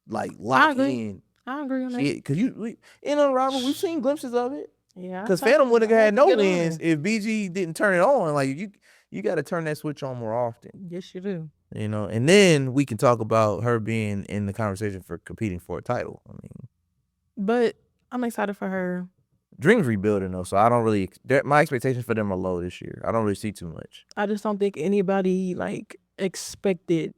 [SPEAKER 1] like lock in.
[SPEAKER 2] I agree on that.
[SPEAKER 1] Because in Unrivaled, we've seen glimpses of it.
[SPEAKER 2] Yeah.
[SPEAKER 1] Because Phantom would have had no wins if BG didn't turn it on. Like you got to turn that switch on more often.
[SPEAKER 2] Yes, you do.
[SPEAKER 1] You know, and then we can talk about her being in the conversation for competing for a title. I mean,
[SPEAKER 2] but I'm excited for her.
[SPEAKER 1] Dream's rebuilding though, so I don't really. My expectations for them are low this year. I don't really see too much.
[SPEAKER 2] I just don't think anybody expected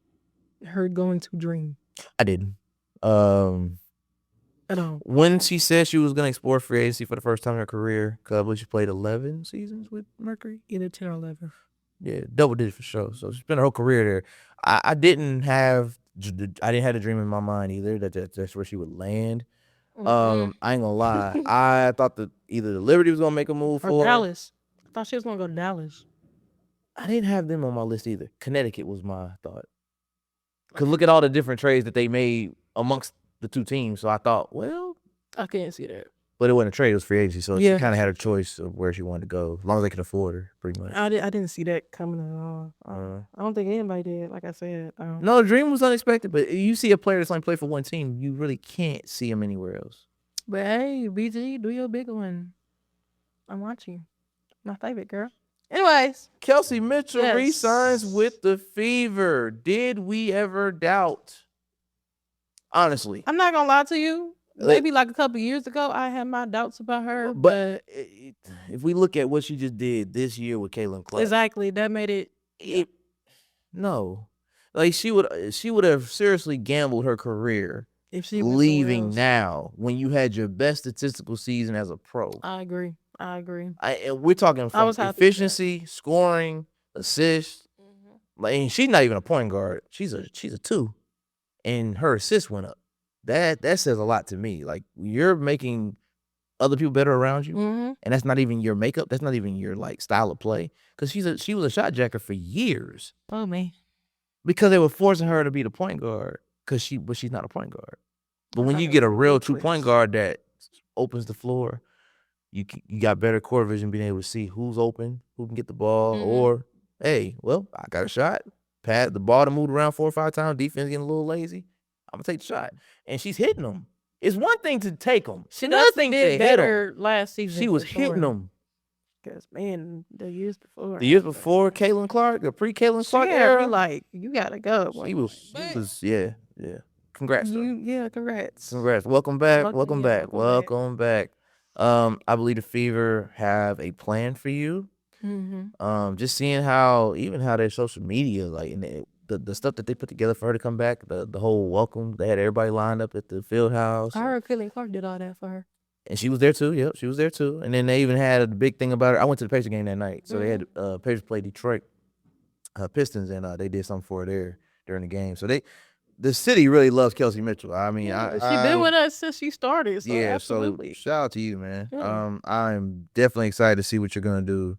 [SPEAKER 2] her going to Dream.
[SPEAKER 1] I didn't.
[SPEAKER 2] At all.
[SPEAKER 1] When she said she was gonna explore free agency for the first time in her career, because I believe she played 11 seasons with Mercury,
[SPEAKER 2] either 10 or 11.
[SPEAKER 1] Yeah, double digit for sure. So she spent her whole career there. I didn't have the Dream in my mind either. That's where she would land. I ain't gonna lie. I thought that either the Liberty was gonna make a move
[SPEAKER 2] or
[SPEAKER 1] for
[SPEAKER 2] Dallas. I thought she was gonna go to Dallas.
[SPEAKER 1] I didn't have them on my list either. Connecticut was my thought. Because look at all the different trades that they made amongst the two teams. So I thought, well,
[SPEAKER 2] I can't see that.
[SPEAKER 1] but it wasn't a trade; it was free agency. So
[SPEAKER 2] Yeah.
[SPEAKER 1] she kind of had her choice of where she wanted to go, as long as they could afford her, pretty much.
[SPEAKER 2] I didn't see that coming at all. I don't think anybody did. Like I said,
[SPEAKER 1] No, the dream was unexpected. But you see a player that's only played for one team, you really can't see him anywhere else.
[SPEAKER 2] But hey, BG, do your big one. I'm watching. My favorite girl. Anyways,
[SPEAKER 1] Kelsey Mitchell
[SPEAKER 2] Yes.
[SPEAKER 1] re-signs with the Fever. Did we ever doubt? Honestly,
[SPEAKER 2] I'm not gonna lie to you. Maybe like a couple years ago, I had my doubts about her.
[SPEAKER 1] but if we look at what she just did this year with Caitlin Clark,
[SPEAKER 2] Exactly, that made it.
[SPEAKER 1] No, like she would have seriously gambled her career
[SPEAKER 2] If she went
[SPEAKER 1] leaving
[SPEAKER 2] somewhere else.
[SPEAKER 1] now when you had your best statistical season as a pro.
[SPEAKER 2] I agree.
[SPEAKER 1] And we're talking
[SPEAKER 2] I
[SPEAKER 1] from
[SPEAKER 2] was happy with that.
[SPEAKER 1] efficiency, scoring, assists. Like, and she's not even a point guard. She's a 2, and her assists went up. That says a lot to me. Like, you're making other people better around you, and that's not even your makeup. That's not even your like style of play. Because she was a shot jacker for years.
[SPEAKER 2] Oh man.
[SPEAKER 1] Because they were forcing her to be the point guard. But she's not a point guard. But when you get a real true point guard that opens the floor, you got better court vision, being able to see who's open, who can get the ball, or hey, well, I got a shot. Pat the ball to move around 4 or 5 times. Defense getting a little lazy. I'm gonna take the shot, and she's hitting them. It's one thing to take them.
[SPEAKER 2] She
[SPEAKER 1] Another thing to
[SPEAKER 2] did
[SPEAKER 1] hit them.
[SPEAKER 2] better last season.
[SPEAKER 1] She was hitting them.
[SPEAKER 2] Cause man, the years before.
[SPEAKER 1] Caitlin Clark, the pre-Caitlin
[SPEAKER 2] She
[SPEAKER 1] Clark
[SPEAKER 2] had
[SPEAKER 1] era.
[SPEAKER 2] me like, you gotta go.
[SPEAKER 1] She was yeah. Congrats. to her.
[SPEAKER 2] Congrats.
[SPEAKER 1] Welcome back.
[SPEAKER 2] Welcome back.
[SPEAKER 1] Welcome back. I believe the Fever have a plan for you. Just seeing how their social media, like, and the stuff that they put together for her to come back, the whole welcome, they had everybody lined up at the field house.
[SPEAKER 2] I heard Caitlin Clark did all that for her.
[SPEAKER 1] And she was there too. Yep, she was there too. And then they even had a big thing about her. I went to the Pacers game that night, so they had Pacers play Detroit Pistons, and they did something for her there during the game. So the city really loves Kelsey Mitchell. I mean,
[SPEAKER 2] She's been with us since she started. So
[SPEAKER 1] yeah,
[SPEAKER 2] absolutely.
[SPEAKER 1] so shout out to you, man.
[SPEAKER 2] Yeah.
[SPEAKER 1] I'm definitely excited to see what you're gonna do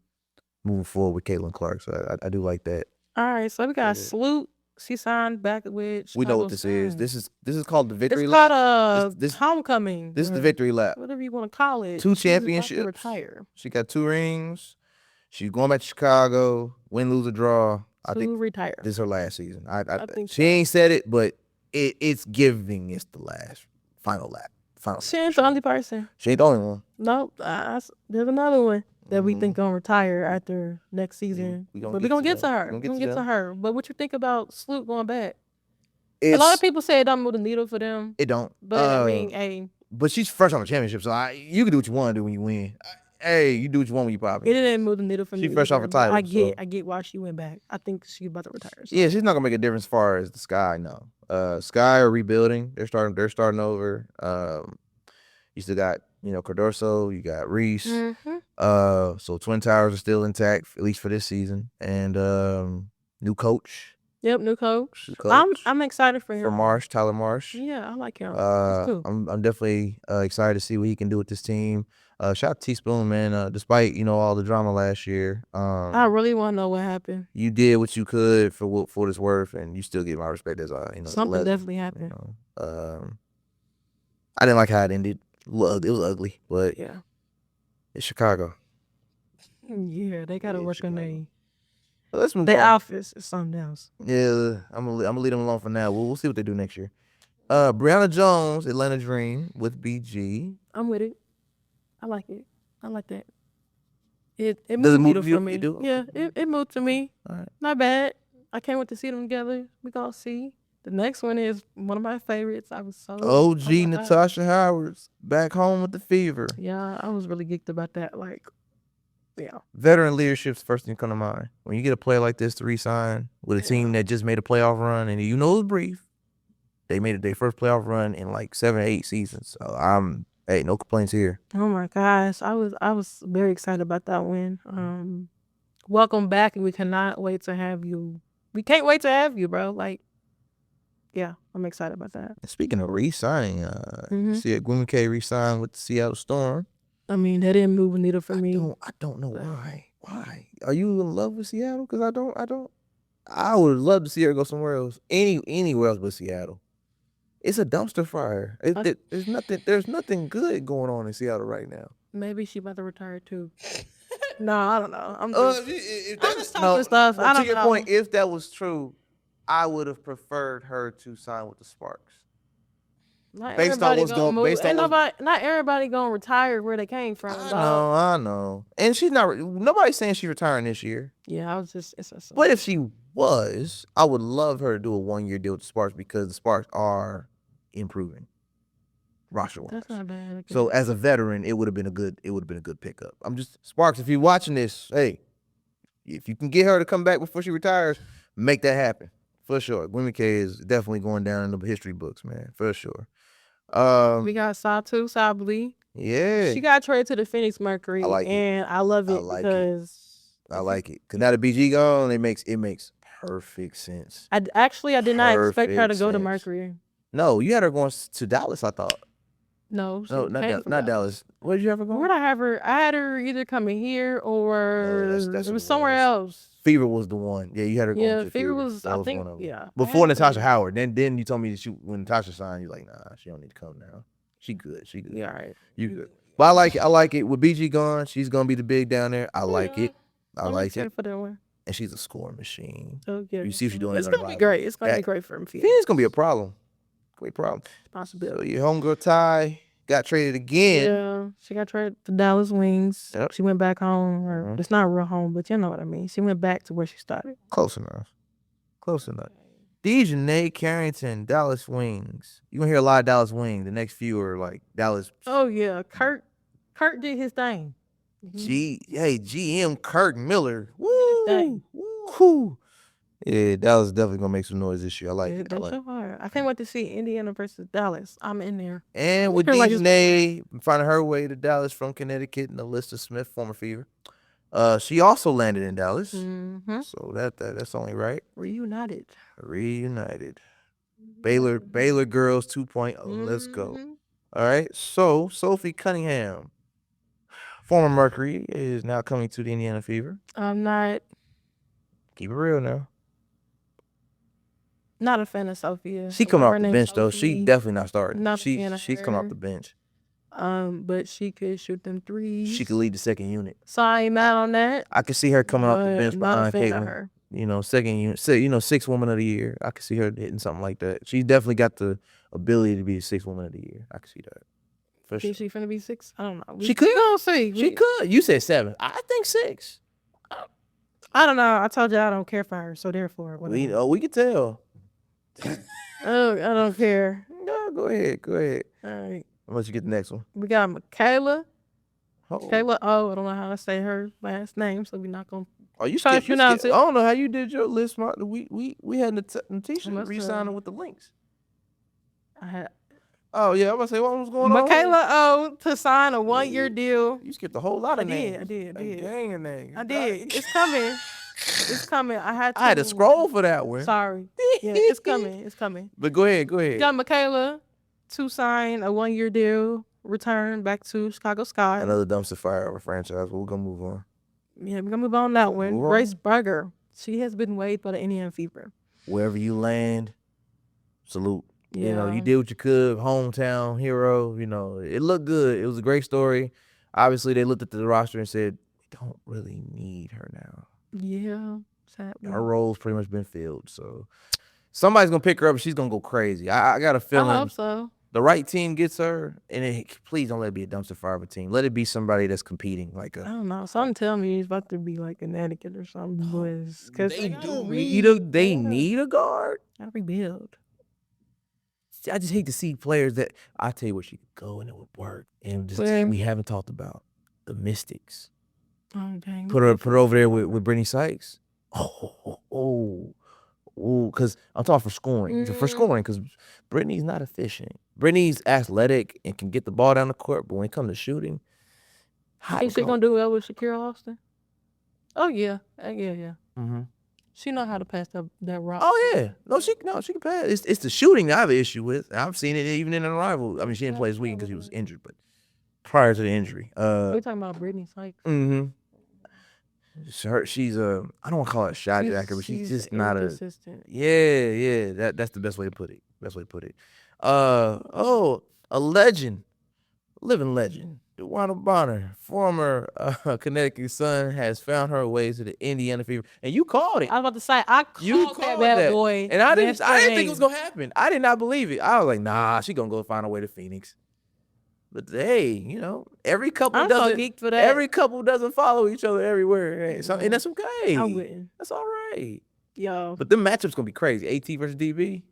[SPEAKER 1] moving forward with Caitlin Clark. So I do like that.
[SPEAKER 2] All right, so we got Salute. She signed back with Chicago
[SPEAKER 1] We know what this is. This is called the Victory
[SPEAKER 2] It's
[SPEAKER 1] Lap.
[SPEAKER 2] called
[SPEAKER 1] This-
[SPEAKER 2] Homecoming.
[SPEAKER 1] This is the
[SPEAKER 2] or
[SPEAKER 1] Victory Lap.
[SPEAKER 2] whatever you want to call it.
[SPEAKER 1] 2
[SPEAKER 2] She's about to
[SPEAKER 1] championships.
[SPEAKER 2] retire.
[SPEAKER 1] She got 2 rings. She's going back to Chicago. Win, lose, or draw. I think
[SPEAKER 2] retire.
[SPEAKER 1] this is her last season. I
[SPEAKER 2] think
[SPEAKER 1] she ain't said it, but it's giving. It's the last final lap.
[SPEAKER 2] She ain't the only person.
[SPEAKER 1] She ain't the only one.
[SPEAKER 2] Nope. There's another one that we think gonna retire after next season.
[SPEAKER 1] We gonna
[SPEAKER 2] But
[SPEAKER 1] get
[SPEAKER 2] we're gonna
[SPEAKER 1] to
[SPEAKER 2] get to
[SPEAKER 1] them.
[SPEAKER 2] her.
[SPEAKER 1] We
[SPEAKER 2] We're
[SPEAKER 1] gonna
[SPEAKER 2] gonna
[SPEAKER 1] get
[SPEAKER 2] get
[SPEAKER 1] to
[SPEAKER 2] to
[SPEAKER 1] them.
[SPEAKER 2] her. But what you think about Sloot going back? A lot of people say it don't move the needle for them.
[SPEAKER 1] It don't.
[SPEAKER 2] But I mean, hey,
[SPEAKER 1] But she's fresh on the championship, so you can do what you want to do when you win. Hey, you do what you want when you pop
[SPEAKER 2] it didn't move the needle for me.
[SPEAKER 1] She fresh off
[SPEAKER 2] either,
[SPEAKER 1] a
[SPEAKER 2] but
[SPEAKER 1] title,
[SPEAKER 2] I get why she went back. I think she's about to retire. So.
[SPEAKER 1] Yeah, she's not gonna make a difference as far as the Sky. No, Sky are rebuilding. They're starting over. You still got Cardoso. You got Reese. So Twin Towers are still intact, at least for this season, and new coach.
[SPEAKER 2] Yep, new coach.
[SPEAKER 1] New coach.
[SPEAKER 2] I'm excited for him.
[SPEAKER 1] Tyler Marsh.
[SPEAKER 2] Yeah, I like him. That's cool.
[SPEAKER 1] I'm definitely excited to see what he can do with this team. Shout out to Teaspoon, man. Despite all the drama last year,
[SPEAKER 2] I really want to know what happened.
[SPEAKER 1] you did what you could for what it's worth, and you still get my respect as
[SPEAKER 2] Something definitely happened.
[SPEAKER 1] I didn't like how it ended. It was ugly, but
[SPEAKER 2] Yeah.
[SPEAKER 1] it's Chicago.
[SPEAKER 2] Yeah, they gotta work on
[SPEAKER 1] Let's move
[SPEAKER 2] their
[SPEAKER 1] on.
[SPEAKER 2] office or something else.
[SPEAKER 1] Yeah, I'm gonna leave them alone for now. We'll see what they do next year. Brianna Jones, Atlanta Dream with BG.
[SPEAKER 2] I'm with it. I like it. I like that. It
[SPEAKER 1] Does it
[SPEAKER 2] moved
[SPEAKER 1] move
[SPEAKER 2] needle
[SPEAKER 1] to you?
[SPEAKER 2] for me.
[SPEAKER 1] It do?
[SPEAKER 2] Yeah, it moved to me.
[SPEAKER 1] All right.
[SPEAKER 2] Not bad. I can't wait to see them together. We gonna see. The next one is one of my favorites. I was so
[SPEAKER 1] OG
[SPEAKER 2] oh my God.
[SPEAKER 1] Natasha Howard's back home with the Fever.
[SPEAKER 2] Yeah, I was really geeked about that. Like, yeah.
[SPEAKER 1] Veteran leadership's the first thing to come to mind. When you get a player like this to re-sign with a team that just made a playoff run, and it was brief, they made it their first playoff run in like 7 or 8 seasons. So no complaints here.
[SPEAKER 2] Oh my gosh, I was very excited about that win. Welcome back, and we cannot wait to have you. We can't wait to have you, bro. Like, yeah, I'm excited about that.
[SPEAKER 1] Speaking of re-signing, see Gwen McKay re-signed with the Seattle Storm.
[SPEAKER 2] I mean, that didn't move a needle for me.
[SPEAKER 1] I don't know why. Why? Are you in love with Seattle? Because I don't. I would love to see her go somewhere else. Anywhere else but Seattle. It's a dumpster fire. There's nothing good going on in Seattle right now.
[SPEAKER 2] Maybe she about to retire too. No, I don't know. I'm
[SPEAKER 1] If that
[SPEAKER 2] I'm
[SPEAKER 1] was
[SPEAKER 2] just talking stuff. I
[SPEAKER 1] to
[SPEAKER 2] don't
[SPEAKER 1] your
[SPEAKER 2] know.
[SPEAKER 1] point, if that was true, I would have preferred her to sign with the Sparks.
[SPEAKER 2] Not
[SPEAKER 1] Based on
[SPEAKER 2] everybody
[SPEAKER 1] what's
[SPEAKER 2] gonna
[SPEAKER 1] going-
[SPEAKER 2] move.
[SPEAKER 1] based on
[SPEAKER 2] Ain't
[SPEAKER 1] what's-
[SPEAKER 2] nobody. Not everybody gonna retire where they came from. dog.
[SPEAKER 1] I know. And she's not. Nobody's saying she's retiring this year.
[SPEAKER 2] Yeah, I was just. It's a.
[SPEAKER 1] But if she was, I would love her to do a 1-year deal with the Sparks because the Sparks are improving roster-wise.
[SPEAKER 2] That's not bad.
[SPEAKER 1] So as a veteran, it would have been a good pickup. I'm just Sparks. If you're watching this, hey, if you can get her to come back before she retires, make that happen for sure. Gwen McKay is definitely going down in the history books, man, for sure.
[SPEAKER 2] We got Satu Sabli.
[SPEAKER 1] Yeah,
[SPEAKER 2] She got traded to the Phoenix Mercury,
[SPEAKER 1] I like it.
[SPEAKER 2] and I love it
[SPEAKER 1] I like it.
[SPEAKER 2] because
[SPEAKER 1] I like it. Cause now the BG gone, it makes perfect sense.
[SPEAKER 2] I did not expect her to
[SPEAKER 1] Perfect
[SPEAKER 2] go to
[SPEAKER 1] sense.
[SPEAKER 2] Mercury.
[SPEAKER 1] No, you had her going to Dallas. I thought.
[SPEAKER 2] No,
[SPEAKER 1] No, not Dallas. Where did you have her going?
[SPEAKER 2] Where'd I have her? I had her either coming here or
[SPEAKER 1] that's
[SPEAKER 2] it
[SPEAKER 1] what it
[SPEAKER 2] was somewhere
[SPEAKER 1] was.
[SPEAKER 2] else.
[SPEAKER 1] Fever was the one. Yeah, you had her going
[SPEAKER 2] Yeah,
[SPEAKER 1] to
[SPEAKER 2] Fever was.
[SPEAKER 1] That
[SPEAKER 2] I think.
[SPEAKER 1] one of them.
[SPEAKER 2] Yeah.
[SPEAKER 1] Before Natasha Howard. Then you told me that when Natasha signed, you're like, nah, she don't need to come now. She good.
[SPEAKER 2] Yeah, all right.
[SPEAKER 1] You good. But I like it. I like it. With BG gone, she's gonna be the big down there. I like it. I like
[SPEAKER 2] excited
[SPEAKER 1] it.
[SPEAKER 2] for that one.
[SPEAKER 1] And she's a scoring machine.
[SPEAKER 2] Oh, yeah.
[SPEAKER 1] You see what she's doing.
[SPEAKER 2] It's
[SPEAKER 1] in the
[SPEAKER 2] gonna be
[SPEAKER 1] rival.
[SPEAKER 2] great. It's gonna be great for him.
[SPEAKER 1] Phoenix gonna be a problem. Great problem.
[SPEAKER 2] Possibility.
[SPEAKER 1] So your homegirl Ty got traded again.
[SPEAKER 2] Yeah, she got traded to Dallas Wings.
[SPEAKER 1] Yep.
[SPEAKER 2] She went back home, or it's not real home, but you know what I mean. She went back to where she started.
[SPEAKER 1] Close enough. Dejanay Carrington, Dallas Wings. You're gonna hear a lot of Dallas Wings. The next few are like Dallas.
[SPEAKER 2] Oh yeah, Kurt did his thing.
[SPEAKER 1] GM Kirk Miller.
[SPEAKER 2] Dang.
[SPEAKER 1] Woo. Yeah, Dallas definitely gonna make some noise this year. I like it.
[SPEAKER 2] That's so hard. I can't wait to see Indiana versus Dallas. I'm in there.
[SPEAKER 1] And with
[SPEAKER 2] Like
[SPEAKER 1] Dejanay finding her way to Dallas from Connecticut, and Alyssa Smith, former Fever. She also landed in Dallas. So that's only right.
[SPEAKER 2] Reunited.
[SPEAKER 1] Baylor girls 2.0. Let's go. All right. So Sophie Cunningham, former Mercury, is now coming to the Indiana Fever.
[SPEAKER 2] I'm not
[SPEAKER 1] Keep it real now.
[SPEAKER 2] not a fan of Sophia.
[SPEAKER 1] She coming off
[SPEAKER 2] Her
[SPEAKER 1] the
[SPEAKER 2] name's
[SPEAKER 1] bench though.
[SPEAKER 2] Sophie.
[SPEAKER 1] She definitely not starting.
[SPEAKER 2] Not a fan of
[SPEAKER 1] She's coming off
[SPEAKER 2] her.
[SPEAKER 1] the bench.
[SPEAKER 2] But she could shoot them threes.
[SPEAKER 1] She could lead the second unit.
[SPEAKER 2] So I ain't mad on that.
[SPEAKER 1] I could see her coming off the
[SPEAKER 2] but
[SPEAKER 1] bench
[SPEAKER 2] not a
[SPEAKER 1] behind
[SPEAKER 2] fan of
[SPEAKER 1] Caitlin.
[SPEAKER 2] her.
[SPEAKER 1] You know, second unit, sixth woman of the year. I could see her hitting something like that. She's definitely got the ability to be the sixth woman of the year. I could see that. For sure.
[SPEAKER 2] Is she finna be 6? I don't know.
[SPEAKER 1] She could.
[SPEAKER 2] We gonna see.
[SPEAKER 1] She could. You said 7. I think 6.
[SPEAKER 2] I don't know. I told you I don't care for her, so therefore, whatever.
[SPEAKER 1] We could tell.
[SPEAKER 2] Oh, I don't care.
[SPEAKER 1] No, go ahead.
[SPEAKER 2] All right.
[SPEAKER 1] I'll let you get the next one.
[SPEAKER 2] We got Michaela.
[SPEAKER 1] Oh,
[SPEAKER 2] Kayla. Oh, I don't know how to say her last name, so we're not gonna.
[SPEAKER 1] you
[SPEAKER 2] try to
[SPEAKER 1] skipped.
[SPEAKER 2] pronounce
[SPEAKER 1] I
[SPEAKER 2] it.
[SPEAKER 1] don't know how you did your list. We had Natisha
[SPEAKER 2] Must
[SPEAKER 1] re-signing with the links.
[SPEAKER 2] I had
[SPEAKER 1] Oh yeah, I'm gonna say what was going on.
[SPEAKER 2] Michaela O to sign a 1-year deal.
[SPEAKER 1] You skipped a whole lot of
[SPEAKER 2] I
[SPEAKER 1] names.
[SPEAKER 2] did.
[SPEAKER 1] Dang name.
[SPEAKER 2] I did. It's coming. It's coming. I had
[SPEAKER 1] to scroll for that one.
[SPEAKER 2] Sorry. Yeah, it's coming.
[SPEAKER 1] But go ahead.
[SPEAKER 2] Got Michaela to sign a 1-year deal, return back to Chicago Sky.
[SPEAKER 1] Another dumpster fire of a franchise. But we're gonna move on.
[SPEAKER 2] Yeah, we're gonna move on that one.
[SPEAKER 1] Move on.
[SPEAKER 2] Grace Berger. She has been waived by the Indiana Fever.
[SPEAKER 1] Wherever you land, salute.
[SPEAKER 2] Yeah.
[SPEAKER 1] You know, you did what you could, hometown hero. You know, it looked good. It was a great story. Obviously, they looked at the roster and said, "We don't really need her now.
[SPEAKER 2] Yeah. Sadly.
[SPEAKER 1] Her role's pretty much been filled." So somebody's gonna pick her up and she's gonna go crazy. I got a
[SPEAKER 2] I
[SPEAKER 1] feeling
[SPEAKER 2] hope so.
[SPEAKER 1] the right team gets her, and please don't let it be a dumpster fire of a team. Let it be somebody that's competing. Like
[SPEAKER 2] I don't know. Something tell me it's about to be like Connecticut or something. Boys, because
[SPEAKER 1] they need a guard.
[SPEAKER 2] gotta rebuild.
[SPEAKER 1] I just hate to see players that I tell you where she could go and it would work, and just
[SPEAKER 2] Where?
[SPEAKER 1] we haven't talked about the Mystics.
[SPEAKER 2] Oh dang.
[SPEAKER 1] Put her over there with Brittany Sykes. Because I'm talking for scoring. For scoring, because Brittany's not efficient. Brittany's athletic and can get the ball down the court, but when it comes to shooting,
[SPEAKER 2] Ain't she gonna do well with Shakira Austin? Oh yeah, yeah.
[SPEAKER 1] Mm-hmm.
[SPEAKER 2] She know how to pass that rock.
[SPEAKER 1] Oh yeah, she can pass. It's the shooting that I have an issue with. I've seen it even in an arrival. I mean, she didn't play this weekend because she was injured, but prior to the injury,
[SPEAKER 2] We talking about Brittany Sykes.
[SPEAKER 1] mm-hmm. She's a, I don't want to call her a shot jacker, but she's just not a.
[SPEAKER 2] inconsistent.
[SPEAKER 1] Yeah. That's the best way to put it. A legend, living legend. DeWanna Bonner, former Connecticut Sun, has found her ways to the Indiana Fever, and you called it.
[SPEAKER 2] I was about to say I called that bad boy,
[SPEAKER 1] and I didn't think it was gonna happen. I did not believe it. I was like, nah, she gonna go find her way to Phoenix. But hey, you know, every couple
[SPEAKER 2] I'm
[SPEAKER 1] doesn't.
[SPEAKER 2] so geeked for that.
[SPEAKER 1] Every couple doesn't follow each other everywhere, and that's okay.
[SPEAKER 2] I wouldn't.
[SPEAKER 1] That's all right.
[SPEAKER 2] Yo,
[SPEAKER 1] But the matchup's gonna be crazy. AT versus DB.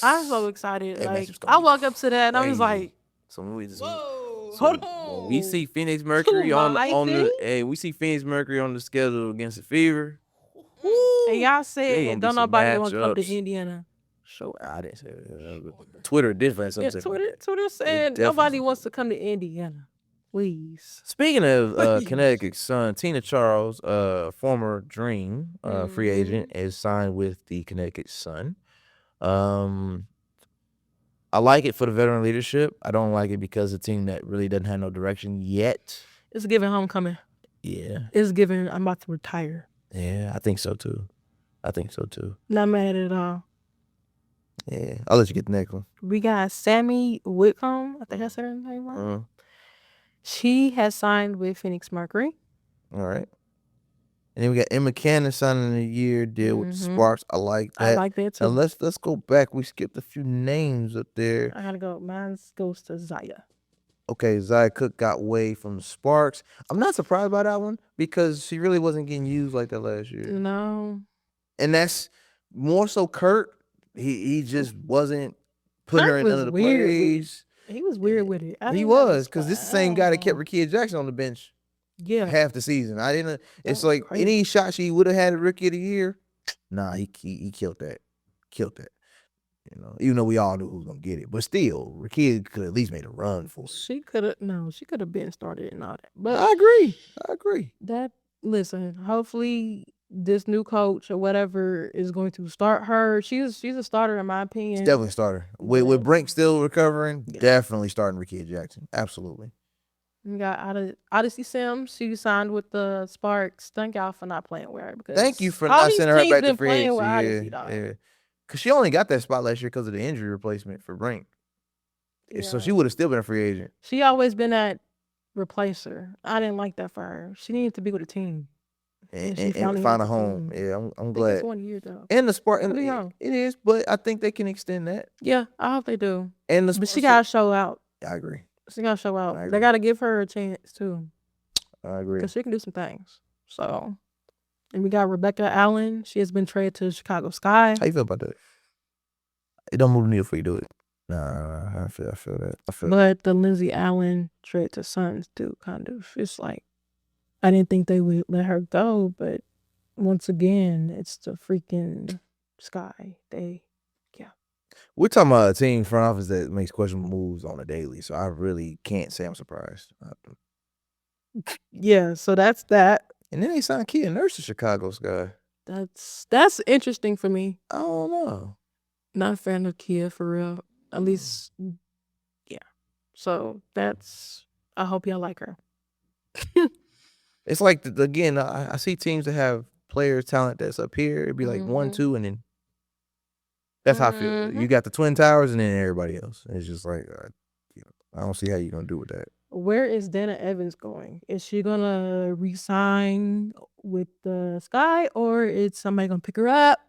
[SPEAKER 2] I'm so excited.
[SPEAKER 1] That
[SPEAKER 2] Like
[SPEAKER 1] matchup's gonna
[SPEAKER 2] I
[SPEAKER 1] be
[SPEAKER 2] walk up to that and I was
[SPEAKER 1] crazy.
[SPEAKER 2] like,
[SPEAKER 1] So when we just,
[SPEAKER 2] whoa,
[SPEAKER 1] so
[SPEAKER 2] hold
[SPEAKER 1] when
[SPEAKER 2] on.
[SPEAKER 1] we see Phoenix Mercury on the hey, we see Phoenix Mercury on the schedule against the Fever.
[SPEAKER 2] And y'all
[SPEAKER 1] They gonna
[SPEAKER 2] said
[SPEAKER 1] be
[SPEAKER 2] don't
[SPEAKER 1] some
[SPEAKER 2] nobody want to come to
[SPEAKER 1] matchups.
[SPEAKER 2] Indiana.
[SPEAKER 1] So I didn't say that. Twitter did find
[SPEAKER 2] Yeah,
[SPEAKER 1] something.
[SPEAKER 2] Twitter said
[SPEAKER 1] definitely
[SPEAKER 2] nobody
[SPEAKER 1] said
[SPEAKER 2] wants to come to Indiana. Please.
[SPEAKER 1] Speaking of
[SPEAKER 2] Please.
[SPEAKER 1] Connecticut Sun, Tina Charles, former Dream free agent, is signed with the Connecticut Sun. I like it for the veteran leadership. I don't like it because it's a team that really doesn't have no direction yet.
[SPEAKER 2] It's giving homecoming.
[SPEAKER 1] Yeah.
[SPEAKER 2] It's giving I'm about to retire.
[SPEAKER 1] Yeah, I think so too.
[SPEAKER 2] Not mad at all.
[SPEAKER 1] Yeah, I'll let you get the next one.
[SPEAKER 2] We got Sammy Whitcomb. I think I said her name right. She has signed with Phoenix Mercury.
[SPEAKER 1] All right. And then we got Emma Cannon signing a year deal with the Sparks. I like that.
[SPEAKER 2] I like that too.
[SPEAKER 1] Now let's go back. We skipped a few names up there.
[SPEAKER 2] I gotta go. Mine goes to Zaya.
[SPEAKER 1] Okay, Zaya Cook got way from the Sparks. I'm not surprised by that one because she really wasn't getting used like that last year.
[SPEAKER 2] No.
[SPEAKER 1] And that's more so Kurt. He just wasn't putting her in none of the plays.
[SPEAKER 2] He was weird with it.
[SPEAKER 1] He was, because this is the same guy that kept Rickea Jackson on the bench.
[SPEAKER 2] Yeah.
[SPEAKER 1] Half the season. It's like crazy. Any shot she would have had at Rookie of the Year, nah, he killed that. You know, even though we all knew who was gonna get it. But still, Rickea could at least made a run for it.
[SPEAKER 2] She could have been started and all that. But
[SPEAKER 1] I agree.
[SPEAKER 2] Listen, hopefully this new coach or whatever is going to start her. She's a starter in my opinion.
[SPEAKER 1] She's definitely a starter. With Brink still recovering, definitely starting Rickea Jackson. Absolutely.
[SPEAKER 2] We got Odyssey Sims. She signed with the Sparks. Thank y'all for not playing with her. Because
[SPEAKER 1] thank you for not sending her back to free
[SPEAKER 2] agency.
[SPEAKER 1] Yeah. Because she only got that spot last year because of the injury replacement for Brink. Yeah. So she would have still been a free agent.
[SPEAKER 2] She always been that replacer. I didn't like that for her. She needed to be with a team.
[SPEAKER 1] And find a home. Yeah, I'm glad.
[SPEAKER 2] It's 1 year though.
[SPEAKER 1] And the Spark, it is, but I think they can extend that.
[SPEAKER 2] Yeah, I hope they do.
[SPEAKER 1] But
[SPEAKER 2] she gotta show out.
[SPEAKER 1] I agree.
[SPEAKER 2] She gotta show out. They gotta give her a chance too.
[SPEAKER 1] I agree.
[SPEAKER 2] Because she can do some things. So, and we got Rebecca Allen. She has been traded to Chicago Sky.
[SPEAKER 1] How you feel about that? It don't move the needle for you to do it. Nah, I feel that.
[SPEAKER 2] But the Lindsay Allen trade to Suns too, kind of. It's like I didn't think they would let her go, but once again, it's the freaking Sky.
[SPEAKER 1] We're talking about a team front office that makes questionable moves on a daily, so I really can't say I'm surprised.
[SPEAKER 2] Yeah, so that's that.
[SPEAKER 1] And then they signed Kia Nurse to Chicago Sky.
[SPEAKER 2] That's interesting for me.
[SPEAKER 1] I don't know.
[SPEAKER 2] Not a fan of Kia for real. At least, yeah. So I hope y'all like her.
[SPEAKER 1] It's like, again, I see teams that have player talent that's up here. It'd be like 1, 2, and then that's how I feel. You got the Twin Towers and then everybody else. It's just like, I don't see how you're going to do with that.
[SPEAKER 2] Where is Dana Evans going? Is she going to re-sign with the Sky, or is somebody going to pick her up?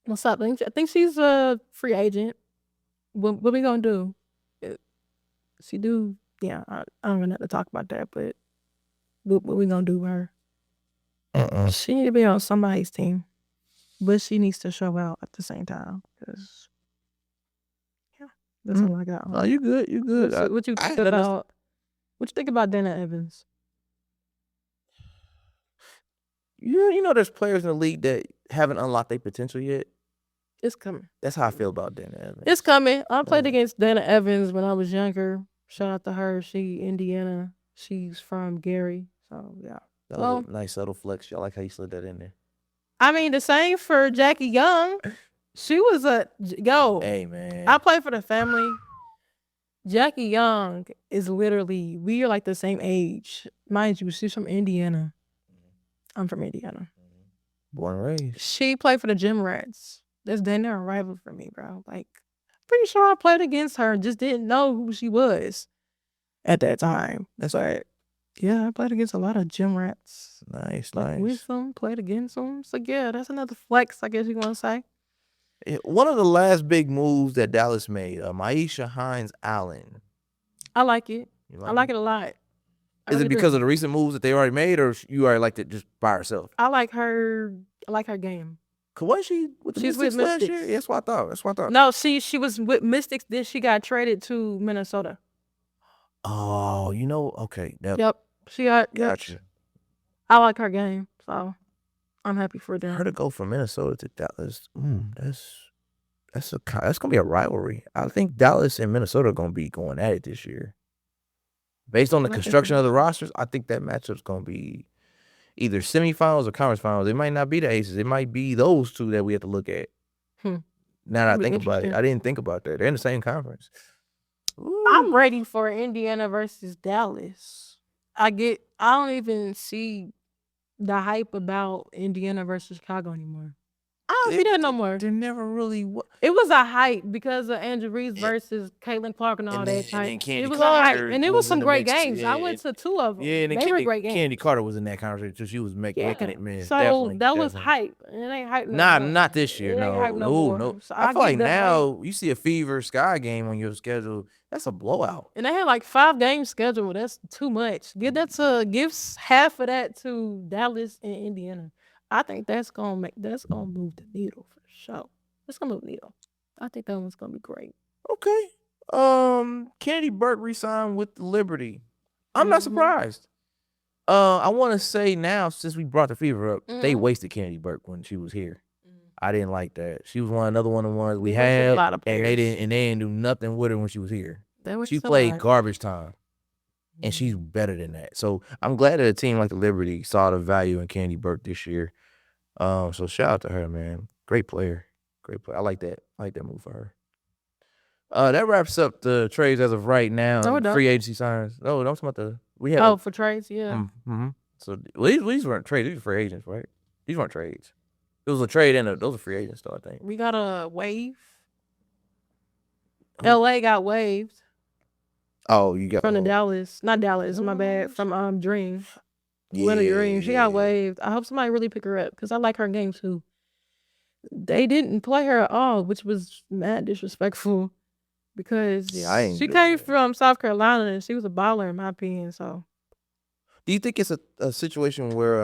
[SPEAKER 2] What's up? I think she's a free agent. What we going to do? She do, yeah, I don't even have to talk about that, but what we going to do with her? She need to be on somebody's team. But she needs to show out at the same time. Because, yeah, that's all I got.
[SPEAKER 1] Oh, you good. You good.
[SPEAKER 2] What you think about? What you think about Dana Evans?
[SPEAKER 1] You know, there's players in the league that haven't unlocked their potential yet.
[SPEAKER 2] It's coming.
[SPEAKER 1] That's how I feel about Dana Evans.
[SPEAKER 2] It's coming. I played against Dana Evans when I was younger. Shout out to her. She Indiana. She's from Gary. So yeah.
[SPEAKER 1] That was a nice subtle flex. I like how you slid that in there.
[SPEAKER 2] I mean, the same for Jackie Young. She was
[SPEAKER 1] Hey man.
[SPEAKER 2] I play for the family. Jackie Young is literally, we are like the same age. Mind you, she's from Indiana. I'm from Indiana.
[SPEAKER 1] Born and raised.
[SPEAKER 2] She played for the Gym Rats. That's damn near a rival for me, bro. Like, pretty sure I played against her and just didn't know who she was at that time. That's why, yeah, I played against a lot of Gym Rats.
[SPEAKER 1] Nice,
[SPEAKER 2] Like,
[SPEAKER 1] nice.
[SPEAKER 2] with them, played against them. So, yeah, that's another flex, I guess you want to say.
[SPEAKER 1] One of the last big moves that Dallas made, Maisha Hines-Allen.
[SPEAKER 2] I like it. I like it a lot.
[SPEAKER 1] Is it because of the recent moves that they already made, or you already liked it just by herself?
[SPEAKER 2] I like her. I like her game.
[SPEAKER 1] Cause wasn't she with the Mystics last year? Yeah, that's what I thought.
[SPEAKER 2] No, she was with Mystics. Then she got traded to Minnesota.
[SPEAKER 1] Oh, okay.
[SPEAKER 2] Yep. She got.
[SPEAKER 1] Gotcha.
[SPEAKER 2] I like her game, so I'm happy for them.
[SPEAKER 1] Her to go from Minnesota to Dallas, that's gonna be a rivalry. I think Dallas and Minnesota are gonna be going at it this year. Based on the construction of the rosters, I think that matchup's gonna be either semifinals or conference finals. It might not be the Aces. It might be those two that we have to look at. Now that I think about it, I didn't think about that. They're in the same conference.
[SPEAKER 2] Ooh. I'm ready for Indiana versus Dallas. I don't even see the hype about Indiana versus Chicago anymore. I don't see that no more.
[SPEAKER 1] There never really
[SPEAKER 2] It was a hype because of Angel Reese versus Caitlin Clark and all that type. It was a hype. And it was some great games. I went to 2 of them.
[SPEAKER 1] Yeah, and
[SPEAKER 2] they were great games.
[SPEAKER 1] Candy Carter was in that conversation, so she was making it, man.
[SPEAKER 2] So that was hype. And it ain't hype
[SPEAKER 1] no more. Not this year, no. So I feel like now you see a Fever Sky game on your schedule. That's a blowout.
[SPEAKER 2] And they had like 5 games scheduled. That's too much. Give half of that to Dallas and Indiana. I think that's gonna move the needle for sure. It's gonna move the needle. I think that one's gonna be great.
[SPEAKER 1] Okay. Kennedy Burke re-signed with the Liberty. I'm not surprised. I want to say now, since we brought the Fever up, they wasted Kennedy Burke when she was here. I didn't like that. She was another one of the ones we had, and they didn't do nothing with her when she was here. She played garbage time. And she's better than that. So I'm glad that a team like the Liberty saw the value in Candy Burke this year. So shout out to her, man. Great player. I like that. I like that move for her. That wraps up the trades as of right now. Free agency signs. No, I'm talking about
[SPEAKER 2] for trades, yeah.
[SPEAKER 1] So these weren't trades. These were free agents, right? These weren't trades. It was a trade and those are free agents, though, I think.
[SPEAKER 2] We got a wave. LA got waived.
[SPEAKER 1] Oh, you got
[SPEAKER 2] from the Dallas, not Dallas, my bad. From Dream, Winter Dream. She got waived. I hope somebody really pick her up because I like her game too. They didn't play her at all, which was mad disrespectful because she came from South Carolina and she was a baller in my opinion. So,
[SPEAKER 1] do you think it's a situation where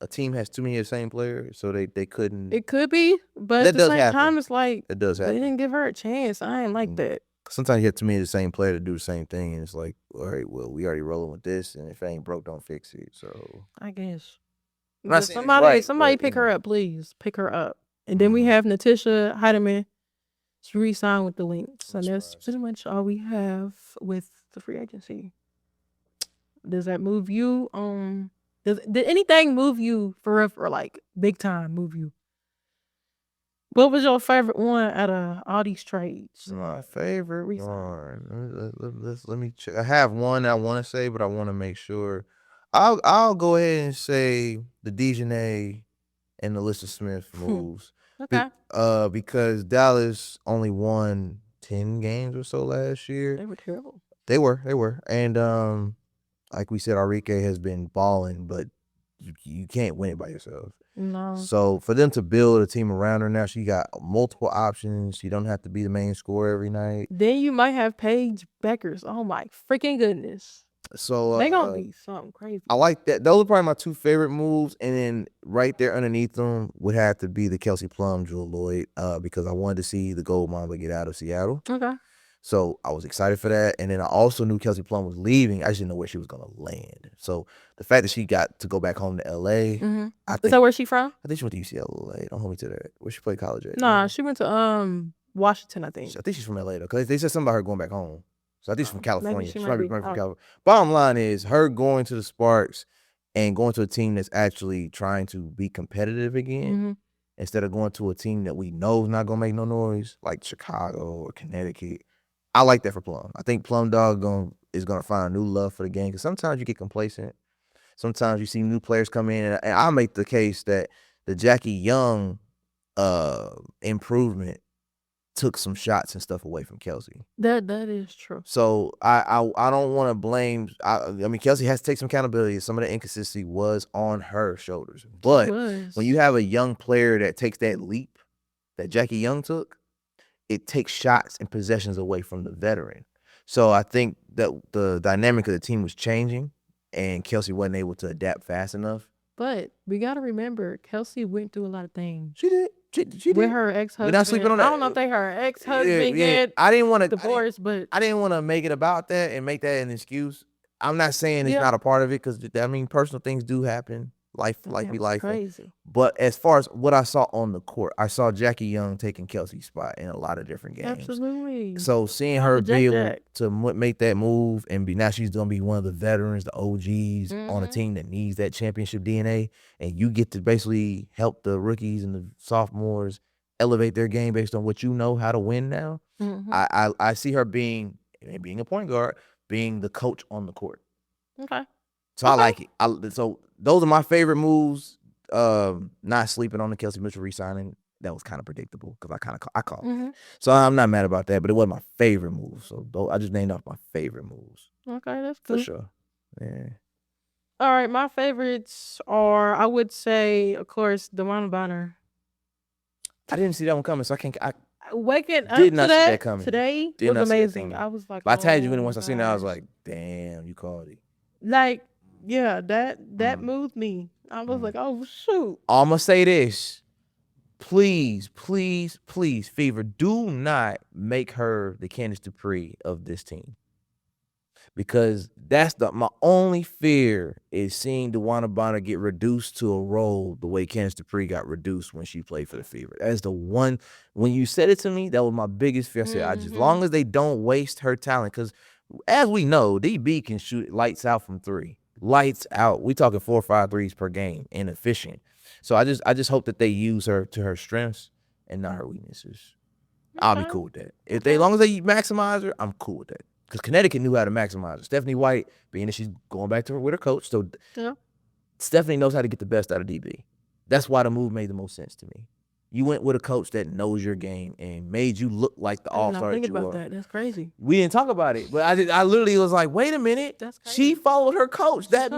[SPEAKER 1] a team has too many of the same players, so they couldn't?
[SPEAKER 2] It could be, but at the same time, it's like
[SPEAKER 1] it does happen.
[SPEAKER 2] They didn't give her a chance. I ain't like that.
[SPEAKER 1] Sometimes you have too many of the same player to do the same thing, and it's like, all right, well, we already rolling with this, and if it ain't broke, don't fix it. So
[SPEAKER 2] I guess
[SPEAKER 1] somebody
[SPEAKER 2] pick her up, please. Pick her up, and then we have Natisha Heidemann. She re-signed with the Lynx, and that's pretty much all we have with the free agency. Does that move you? Did anything move you forever, like big time move you? What was your favorite one out of all these trades?
[SPEAKER 1] My favorite one. Let me check. I have one I want to say, but I want to make sure. I'll go ahead and say the Dejanay and the Alyssa Smith moves.
[SPEAKER 2] Okay.
[SPEAKER 1] Because Dallas only won 10 games or so last year.
[SPEAKER 2] They were terrible.
[SPEAKER 1] They were. And like we said, Arike has been balling, but you can't win it by yourself.
[SPEAKER 2] No.
[SPEAKER 1] So for them to build a team around her now, she got multiple options. She don't have to be the main scorer every night.
[SPEAKER 2] Then you might have Paige Beckers. Oh my freaking goodness.
[SPEAKER 1] So
[SPEAKER 2] they gonna be something crazy.
[SPEAKER 1] I like that. Those are probably my 2 favorite moves. And then right there underneath them would have to be the Kelsey Plum, Jewell Loyd, because I wanted to see the Gold Mamba get out of Seattle.
[SPEAKER 2] Okay.
[SPEAKER 1] So I was excited for that. And then I also knew Kelsey Plum was leaving. I just didn't know where she was going to land. So the fact that she got to go back home to L.A.
[SPEAKER 2] Mm-hmm. Is that where she from?
[SPEAKER 1] I think she went to UCLA. Don't hold me to that. Where she played college at?
[SPEAKER 2] Nah, she went to Washington, I think.
[SPEAKER 1] I think she's from L.A. though, because they said something about her going back home. So I think she's from California. She might be from California. Bottom line is her going to the Sparks and going to a team that's actually trying to be competitive again, instead of going to a team that we know is not going to make no noise, like Chicago or Connecticut. I like that for Plum. I think Plum Dog is gonna find a new love for the game because sometimes you get complacent. sometimes you see new players come in, and I'll make the case that the Jackie Young improvement took some shots and stuff away from Kelsey.
[SPEAKER 2] That is true.
[SPEAKER 1] So I don't want to blame. I mean, Kelsey has to take some accountability. Some of the inconsistency was on her shoulders. But when you have a young player that takes that leap that Jackie Young took, it takes shots and possessions away from the veteran. So I think that the dynamic of the team was changing, and Kelsey wasn't able to adapt fast enough.
[SPEAKER 2] But we got to remember, Kelsey went through a lot of things.
[SPEAKER 1] She did. She
[SPEAKER 2] With
[SPEAKER 1] did.
[SPEAKER 2] her ex-husband.
[SPEAKER 1] We're not sleeping on that.
[SPEAKER 2] I don't know if they her ex-husband get
[SPEAKER 1] I didn't want to
[SPEAKER 2] divorced, but
[SPEAKER 1] I didn't want to make it about that and make that an excuse. I'm not saying it's not a part of it, because I mean, personal things do happen. Life be life.
[SPEAKER 2] Crazy.
[SPEAKER 1] But as far as what I saw on the court, I saw Jackie Young taking Kelsey's spot in a lot of different games.
[SPEAKER 2] Absolutely.
[SPEAKER 1] So seeing her be able to make that move and now she's gonna be one of the veterans, the OGs on a team that needs that championship DNA, and you get to basically help the rookies and the sophomores elevate their game based on what you know how to win now. I see her being a point guard, being the coach on the court.
[SPEAKER 2] Okay.
[SPEAKER 1] So I like it. So those are my favorite moves. Not sleeping on the Kelsey Mitchell re-signing. That was kind of predictable because I called it. So I'm not mad about that, but it wasn't my favorite move. So I just named off my favorite moves.
[SPEAKER 2] Okay, that's good.
[SPEAKER 1] For sure. Yeah.
[SPEAKER 2] All right, my favorites are, I would say, of course, DeWanna Bonner.
[SPEAKER 1] I didn't see that one coming, so I can't.
[SPEAKER 2] Waking up
[SPEAKER 1] did not
[SPEAKER 2] to
[SPEAKER 1] see
[SPEAKER 2] that
[SPEAKER 1] that coming.
[SPEAKER 2] today was amazing. I was like,
[SPEAKER 1] but I tagged you in it once I seen it. I was like, damn, you called it.
[SPEAKER 2] Like, yeah, that moved me. I was like, oh shoot.
[SPEAKER 1] I'm gonna say this. Please, please, please, Fever, do not make her the Candace Dupree of this team. Because that's my only fear is seeing DeWanna Bonner get reduced to a role the way Candace Dupree got reduced when she played for the Fever. That's the one. When you said it to me, that was my biggest fear. I said, as long as they don't waste her talent, because as we know, DB can shoot lights out from three. Lights out. We talking 4 or 5 threes per game and efficient. So I just hope that they use her to her strengths and not her weaknesses. I'll be cool with that. If they, as long as they maximize her, I'm cool with that. Because Connecticut knew how to maximize her. Stephanie White, being that she's going back to her with her coach, so Stephanie knows how to get the best out of DB. That's why the move made the most sense to me. You went with a coach that knows your game and made you look like the all-star that you are.
[SPEAKER 2] That. That's crazy.
[SPEAKER 1] We didn't talk about it, but I literally was like, wait a minute.
[SPEAKER 2] That's crazy.
[SPEAKER 1] She followed her coach. That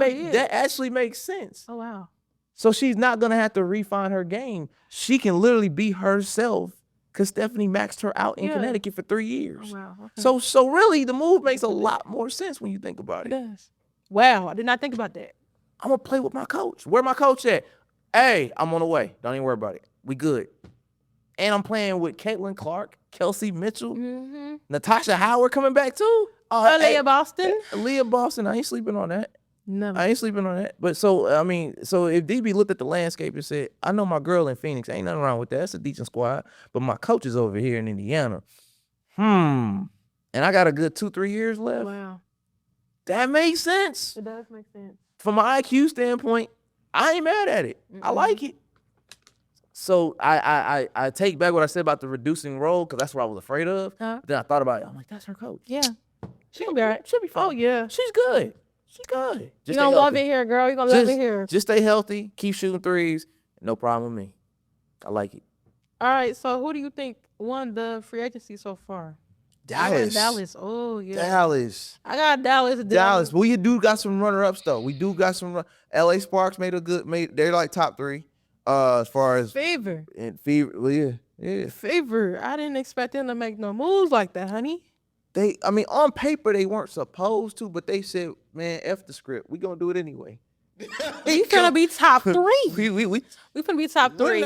[SPEAKER 1] actually makes sense.
[SPEAKER 2] Oh, wow.
[SPEAKER 1] So she's not going to have to refine her game. She can literally be herself because Stephanie maxed her out in Connecticut for 3 years. Oh, wow. Okay. So really, the move makes a lot more sense when you think about it.
[SPEAKER 2] It does. Wow, I did not think about that.
[SPEAKER 1] I'm going to play with my coach. Where my coach at? Hey, I'm on the way. Don't even worry about it. We good. And I'm playing with Caitlin Clark, Kelsey Mitchell, Natasha Howard coming back too.
[SPEAKER 2] Leah Boston.
[SPEAKER 1] Leah Boston. I ain't sleeping on that.
[SPEAKER 2] No.
[SPEAKER 1] I ain't sleeping on that. But so if DB looked at the landscape and said, I know my girl in Phoenix, ain't nothing wrong with that. That's a decent squad. But my coach is over here in Indiana. And I got a good 2-3 years left.
[SPEAKER 2] Wow.
[SPEAKER 1] That makes sense.
[SPEAKER 2] It does make sense.
[SPEAKER 1] From an IQ standpoint, I ain't mad at it. I like it. So I take back what I said about the reducing role, because that's what I was afraid of. Then I thought about it. I'm like, that's her coach.
[SPEAKER 2] Yeah. She'll be all right.
[SPEAKER 1] She'll be fine.
[SPEAKER 2] Oh, yeah.
[SPEAKER 1] She's good. She's good.
[SPEAKER 2] You're going to love it here, girl. You're going to love it here.
[SPEAKER 1] Just stay healthy. Keep shooting threes. No problem with me. I like it.
[SPEAKER 2] All right. So who do you think won the free agency so far?
[SPEAKER 1] Dallas.
[SPEAKER 2] Oh, yeah.
[SPEAKER 1] Dallas.
[SPEAKER 2] I got Dallas.
[SPEAKER 1] Dallas. We do got some runner-ups, though. We do got some. LA Sparks they're like top 3. As far as
[SPEAKER 2] Fever.
[SPEAKER 1] And Fever. Well, yeah.
[SPEAKER 2] Fever. I didn't expect them to make no moves like that, honey.
[SPEAKER 1] On paper, they weren't supposed to, but they said, man, F the script. We gonna do it anyway.
[SPEAKER 2] We finna be top 3.
[SPEAKER 1] we
[SPEAKER 2] finna be top 3.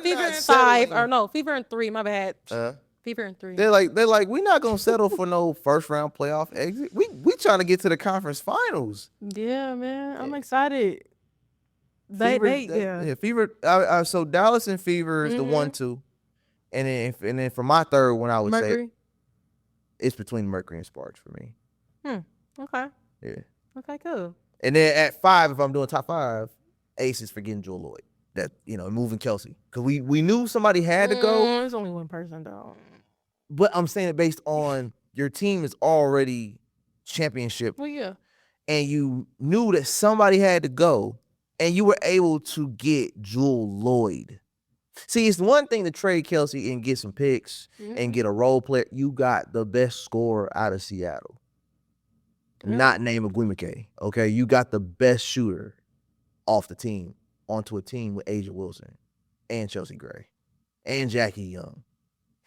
[SPEAKER 2] Fever in 5, or no, Fever in 3, my bad. Fever in 3.
[SPEAKER 1] They're like, we're not gonna settle for no first round playoff exit. We trying to get to the conference finals.
[SPEAKER 2] Yeah, man. I'm excited.
[SPEAKER 1] Fever. So Dallas and Fever is the 1-2. And then for my third one, I would say it's between Mercury and Sparks for me.
[SPEAKER 2] Okay.
[SPEAKER 1] Yeah.
[SPEAKER 2] Okay, cool.
[SPEAKER 1] And then at 5, if I'm doing top 5, Ace is for getting Joel Lloyd. That, moving Kelsey. Because we knew somebody had to go.
[SPEAKER 2] There's only one person, though.
[SPEAKER 1] But I'm saying it based on your team is already championship.
[SPEAKER 2] Well, yeah.
[SPEAKER 1] and you knew that somebody had to go, and you were able to get Jewel Lloyd. See, it's one thing to trade Kelsey and get some picks and get a role player. You got the best scorer out of Seattle. Not name Agwimike, okay? You got the best shooter off the team onto a team with A'ja Wilson and Chelsea Gray and Jackie Young.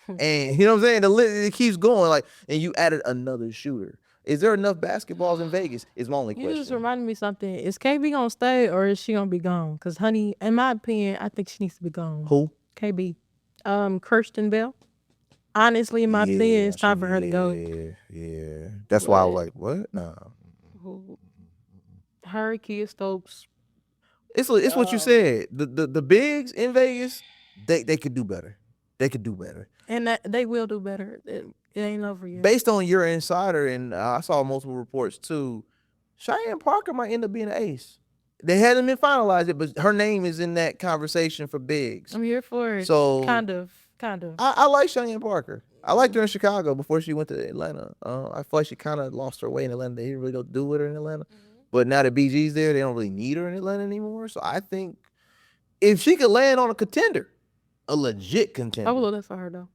[SPEAKER 1] And you know what I'm saying? It keeps going. Like, and you added another shooter. Is there enough basketballs in Vegas? Is my only question.
[SPEAKER 2] You just reminded me something. Is KB gonna stay or is she gonna be gone? Because honey, in my opinion, I think she needs to be gone.
[SPEAKER 1] Who?
[SPEAKER 2] KB. Kirsten Bell. Honestly, in my opinion, it's time for her to go.
[SPEAKER 1] Yeah. That's why I was like, what? No.
[SPEAKER 2] Her, Kia Stokes.
[SPEAKER 1] It's what you said. The bigs in Vegas, they could do better. They could do better.
[SPEAKER 2] And that they will do better. It ain't over yet.
[SPEAKER 1] Based on your insider, and I saw multiple reports too, Cheyenne Parker might end up being an ace. They hadn't been finalized it, but her name is in that conversation for bigs.
[SPEAKER 2] I'm here for it.
[SPEAKER 1] So
[SPEAKER 2] kind of.
[SPEAKER 1] I like Cheyenne Parker. I liked her in Chicago before she went to Atlanta. I feel like she kind of lost her way in Atlanta. They didn't really go do with her in Atlanta. But now that BG's there, they don't really need her in Atlanta anymore. So I think if she could land on a contender, a legit contender.
[SPEAKER 2] I would love that for her though.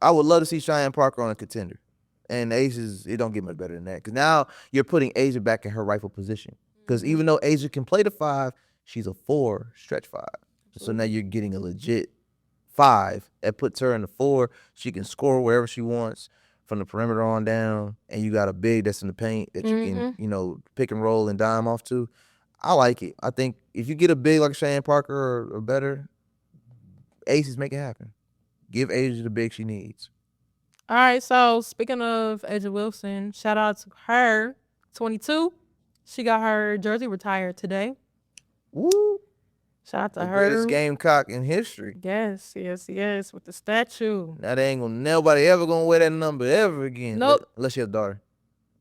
[SPEAKER 1] I would love to see Cheyenne Parker on a contender. And A'ja's, it don't get much better than that. Because now you're putting A'ja back in her rightful position. Because even though A'ja can play the 5, she's a 4, stretch 5. So now you're getting a legit 5 that puts her in the 4. She can score wherever she wants from the perimeter on down. And you got a big that's in the paint that you can, pick and roll and dime off to. I like it. I think if you get a big like Cheyenne Parker or better, Aces make it happen. Give A'ja the big she needs.
[SPEAKER 2] All right, so speaking of A'ja Wilson, shout out to her, 22. She got her jersey retired today.
[SPEAKER 1] Woo!
[SPEAKER 2] Shout out to
[SPEAKER 1] the
[SPEAKER 2] her.
[SPEAKER 1] Greatest Gamecock in history.
[SPEAKER 2] Yes, with the statue.
[SPEAKER 1] Now they ain't nobody ever gonna wear that number ever again.
[SPEAKER 2] Nope.
[SPEAKER 1] Unless you have a daughter.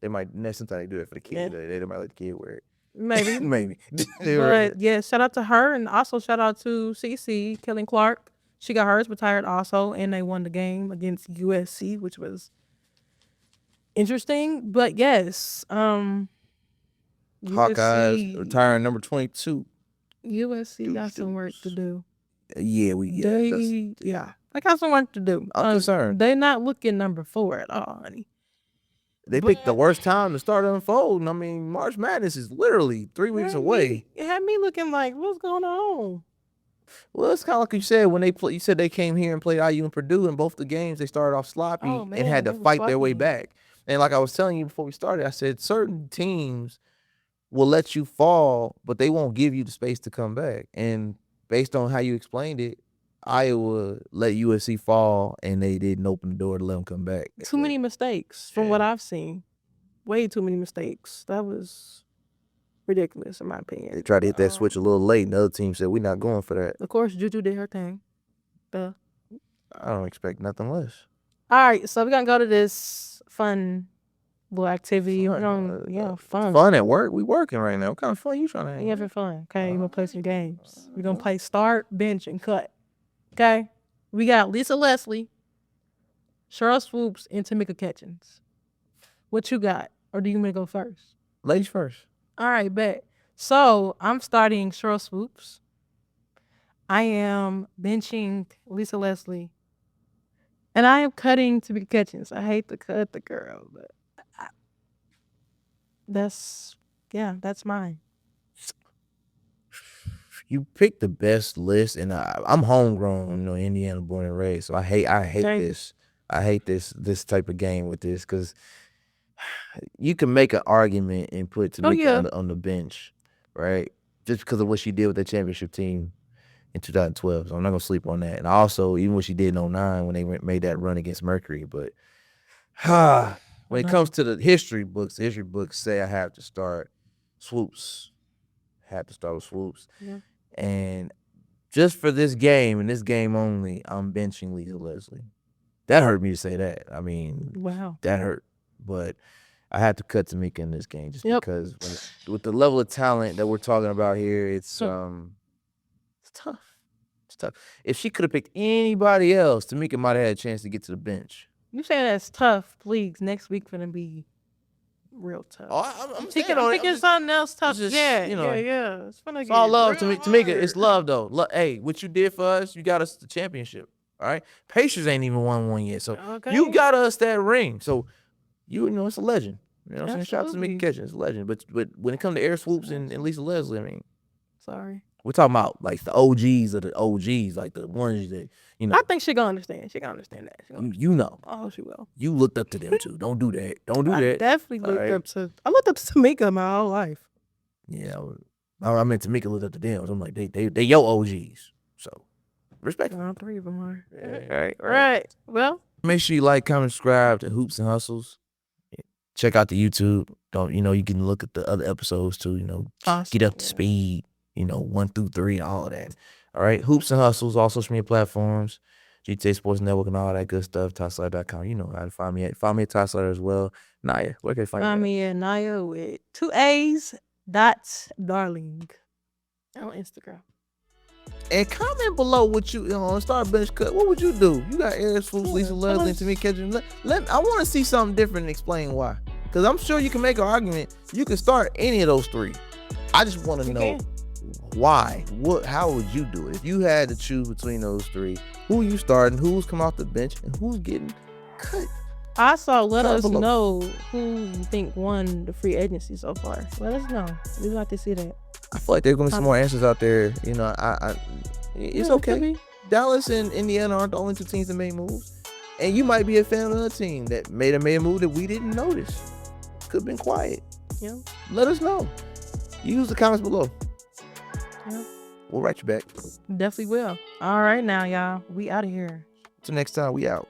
[SPEAKER 1] They might, next time they do it for the kid, they might let the kid wear it.
[SPEAKER 2] Maybe.
[SPEAKER 1] Maybe.
[SPEAKER 2] But yeah, shout out to her, and also shout out to CC, Kelly Clark. She got hers retired also, and they won the game against USC, which was interesting. But yes,
[SPEAKER 1] Hawkeyes
[SPEAKER 2] USC,
[SPEAKER 1] retiring number 22.
[SPEAKER 2] USC got some work to do.
[SPEAKER 1] Yeah,
[SPEAKER 2] they got some work to do.
[SPEAKER 1] I'm concerned.
[SPEAKER 2] They're not looking number 4 at all, honey.
[SPEAKER 1] They picked the worst time to start unfolding. I mean, March Madness is literally 3 weeks away.
[SPEAKER 2] It had me looking like, what's going on?
[SPEAKER 1] Well, it's kind of like you said when you said they came here and played IU and Purdue, and both the games they started off sloppy and had to fight their way back. And like I was telling you before we started, I said certain teams will let you fall, but they won't give you the space to come back. And based on how you explained it, Iowa let USC fall, and they didn't open the door to let them come back.
[SPEAKER 2] Too many mistakes from what I've seen. Way too many mistakes. That was ridiculous, in my opinion.
[SPEAKER 1] They tried to hit that switch a little late, and the other team said, we're not going for that.
[SPEAKER 2] Of course, Juju did her thing.
[SPEAKER 1] I don't expect nothing less.
[SPEAKER 2] All right, so we're going to go to this fun little activity. Fun.
[SPEAKER 1] Fun at work? We working right now. What kind of fun you trying to have?
[SPEAKER 2] You having fun, okay? We're going to play some games. We're going to play start, bench, and cut. Okay? We got Lisa Leslie, Cheryl Swoops, and Tamika Catchings. What you got? Or do you want me to go first?
[SPEAKER 1] Ladies first.
[SPEAKER 2] All right, bet. So I'm starting Cheryl Swoops. I am benching Lisa Leslie. And I am cutting Tamika Catchings. I hate to cut the girl, but that's mine.
[SPEAKER 1] You picked the best list, and I'm homegrown, Indiana born and raised. So I hate this. I hate this type of game with this because you can make an argument and put Tamika on the bench, right? Just because of what she did with the championship team in 2012. So I'm not gonna sleep on that. And also, even what she did in 2009 when they made that run against Mercury. But when it comes to the history books say I have to start Swoops. Have to start with Swoops.
[SPEAKER 2] Yeah.
[SPEAKER 1] And just for this game and this game only, I'm benching Lisa Leslie. That hurt me to say that. I mean,
[SPEAKER 2] wow,
[SPEAKER 1] that hurt. But I had to cut Tamika in this game just because with the level of talent that we're talking about here, it's tough. It's tough. If she could have picked anybody else, Tamika might have had a chance to get to the bench.
[SPEAKER 2] You say that's tough. Please, next week gonna be real tough.
[SPEAKER 1] Oh, I'm
[SPEAKER 2] Picking,
[SPEAKER 1] saying on it.
[SPEAKER 2] picking something else tough.
[SPEAKER 1] just,
[SPEAKER 2] yeah,
[SPEAKER 1] you know,
[SPEAKER 2] yeah. It's gonna
[SPEAKER 3] It's
[SPEAKER 2] get
[SPEAKER 3] all love
[SPEAKER 2] real
[SPEAKER 3] to Tamika.
[SPEAKER 2] hard.
[SPEAKER 3] It's love though. Hey, what you did for us, you got us the championship. All right. Pacers ain't even won one yet. So you got us that ring. So you know, it's a legend. You know what I'm saying? Shout out to Tamika Catchings, it's a legend. But when it comes to Air Swoops and Lisa Leslie, I mean,
[SPEAKER 2] sorry.
[SPEAKER 3] we're talking about like the OGs of the OGs, like the ones that, you know.
[SPEAKER 2] I think she gonna understand. She gonna understand that.
[SPEAKER 3] You know.
[SPEAKER 2] Oh, she will.
[SPEAKER 3] You looked up to them too. Don't do that. Don't do
[SPEAKER 2] I
[SPEAKER 3] that.
[SPEAKER 2] definitely looked up to. I looked up to Tamika my whole life.
[SPEAKER 3] Yeah, I meant Tamika looked up to them. So I'm like, they your OGs. So respect.
[SPEAKER 2] All three of them are.
[SPEAKER 3] Yeah.
[SPEAKER 2] Right. Well,
[SPEAKER 3] Make sure you like, comment, subscribe to Hoops and Hustles. Check out the YouTube. You can look at the other episodes too. Get up to speed. 1 through 3, all of that. All right, Hoops and Hustles, all social media platforms, GTA Sports Network, and all that good stuff. TySlater.com. You know how to find me at. Find me at TySlater as well. Naya, where can they find
[SPEAKER 2] me at Naya with 2 A's .darling on Instagram.
[SPEAKER 1] And comment below what you on Star Bench Cut. What would you do? You got Air Swoops, Lisa Leslie, and Tamika Catchings. I want to see something different and explain why. Because I'm sure you can make an argument. You can start any of those 3. I just want to know why. How would you do it? If you had to choose between those 3, who you starting, who's come off the bench, and who's getting cut?
[SPEAKER 2] Also, let us know who you think won the free agency so far. Let us know. We'd like to see that.
[SPEAKER 1] I feel like there's gonna be some more answers out there. It's okay. Dallas and Indiana aren't the only 2 teams that made moves, and you might be a fan of a team that made a move that we didn't notice. Could have been quiet.
[SPEAKER 2] Yeah.
[SPEAKER 1] Let us know. Use the comments below.
[SPEAKER 2] Yeah.
[SPEAKER 1] We'll write you back.
[SPEAKER 2] Definitely will. All right, now y'all, we out of here.
[SPEAKER 1] Till next time, we out.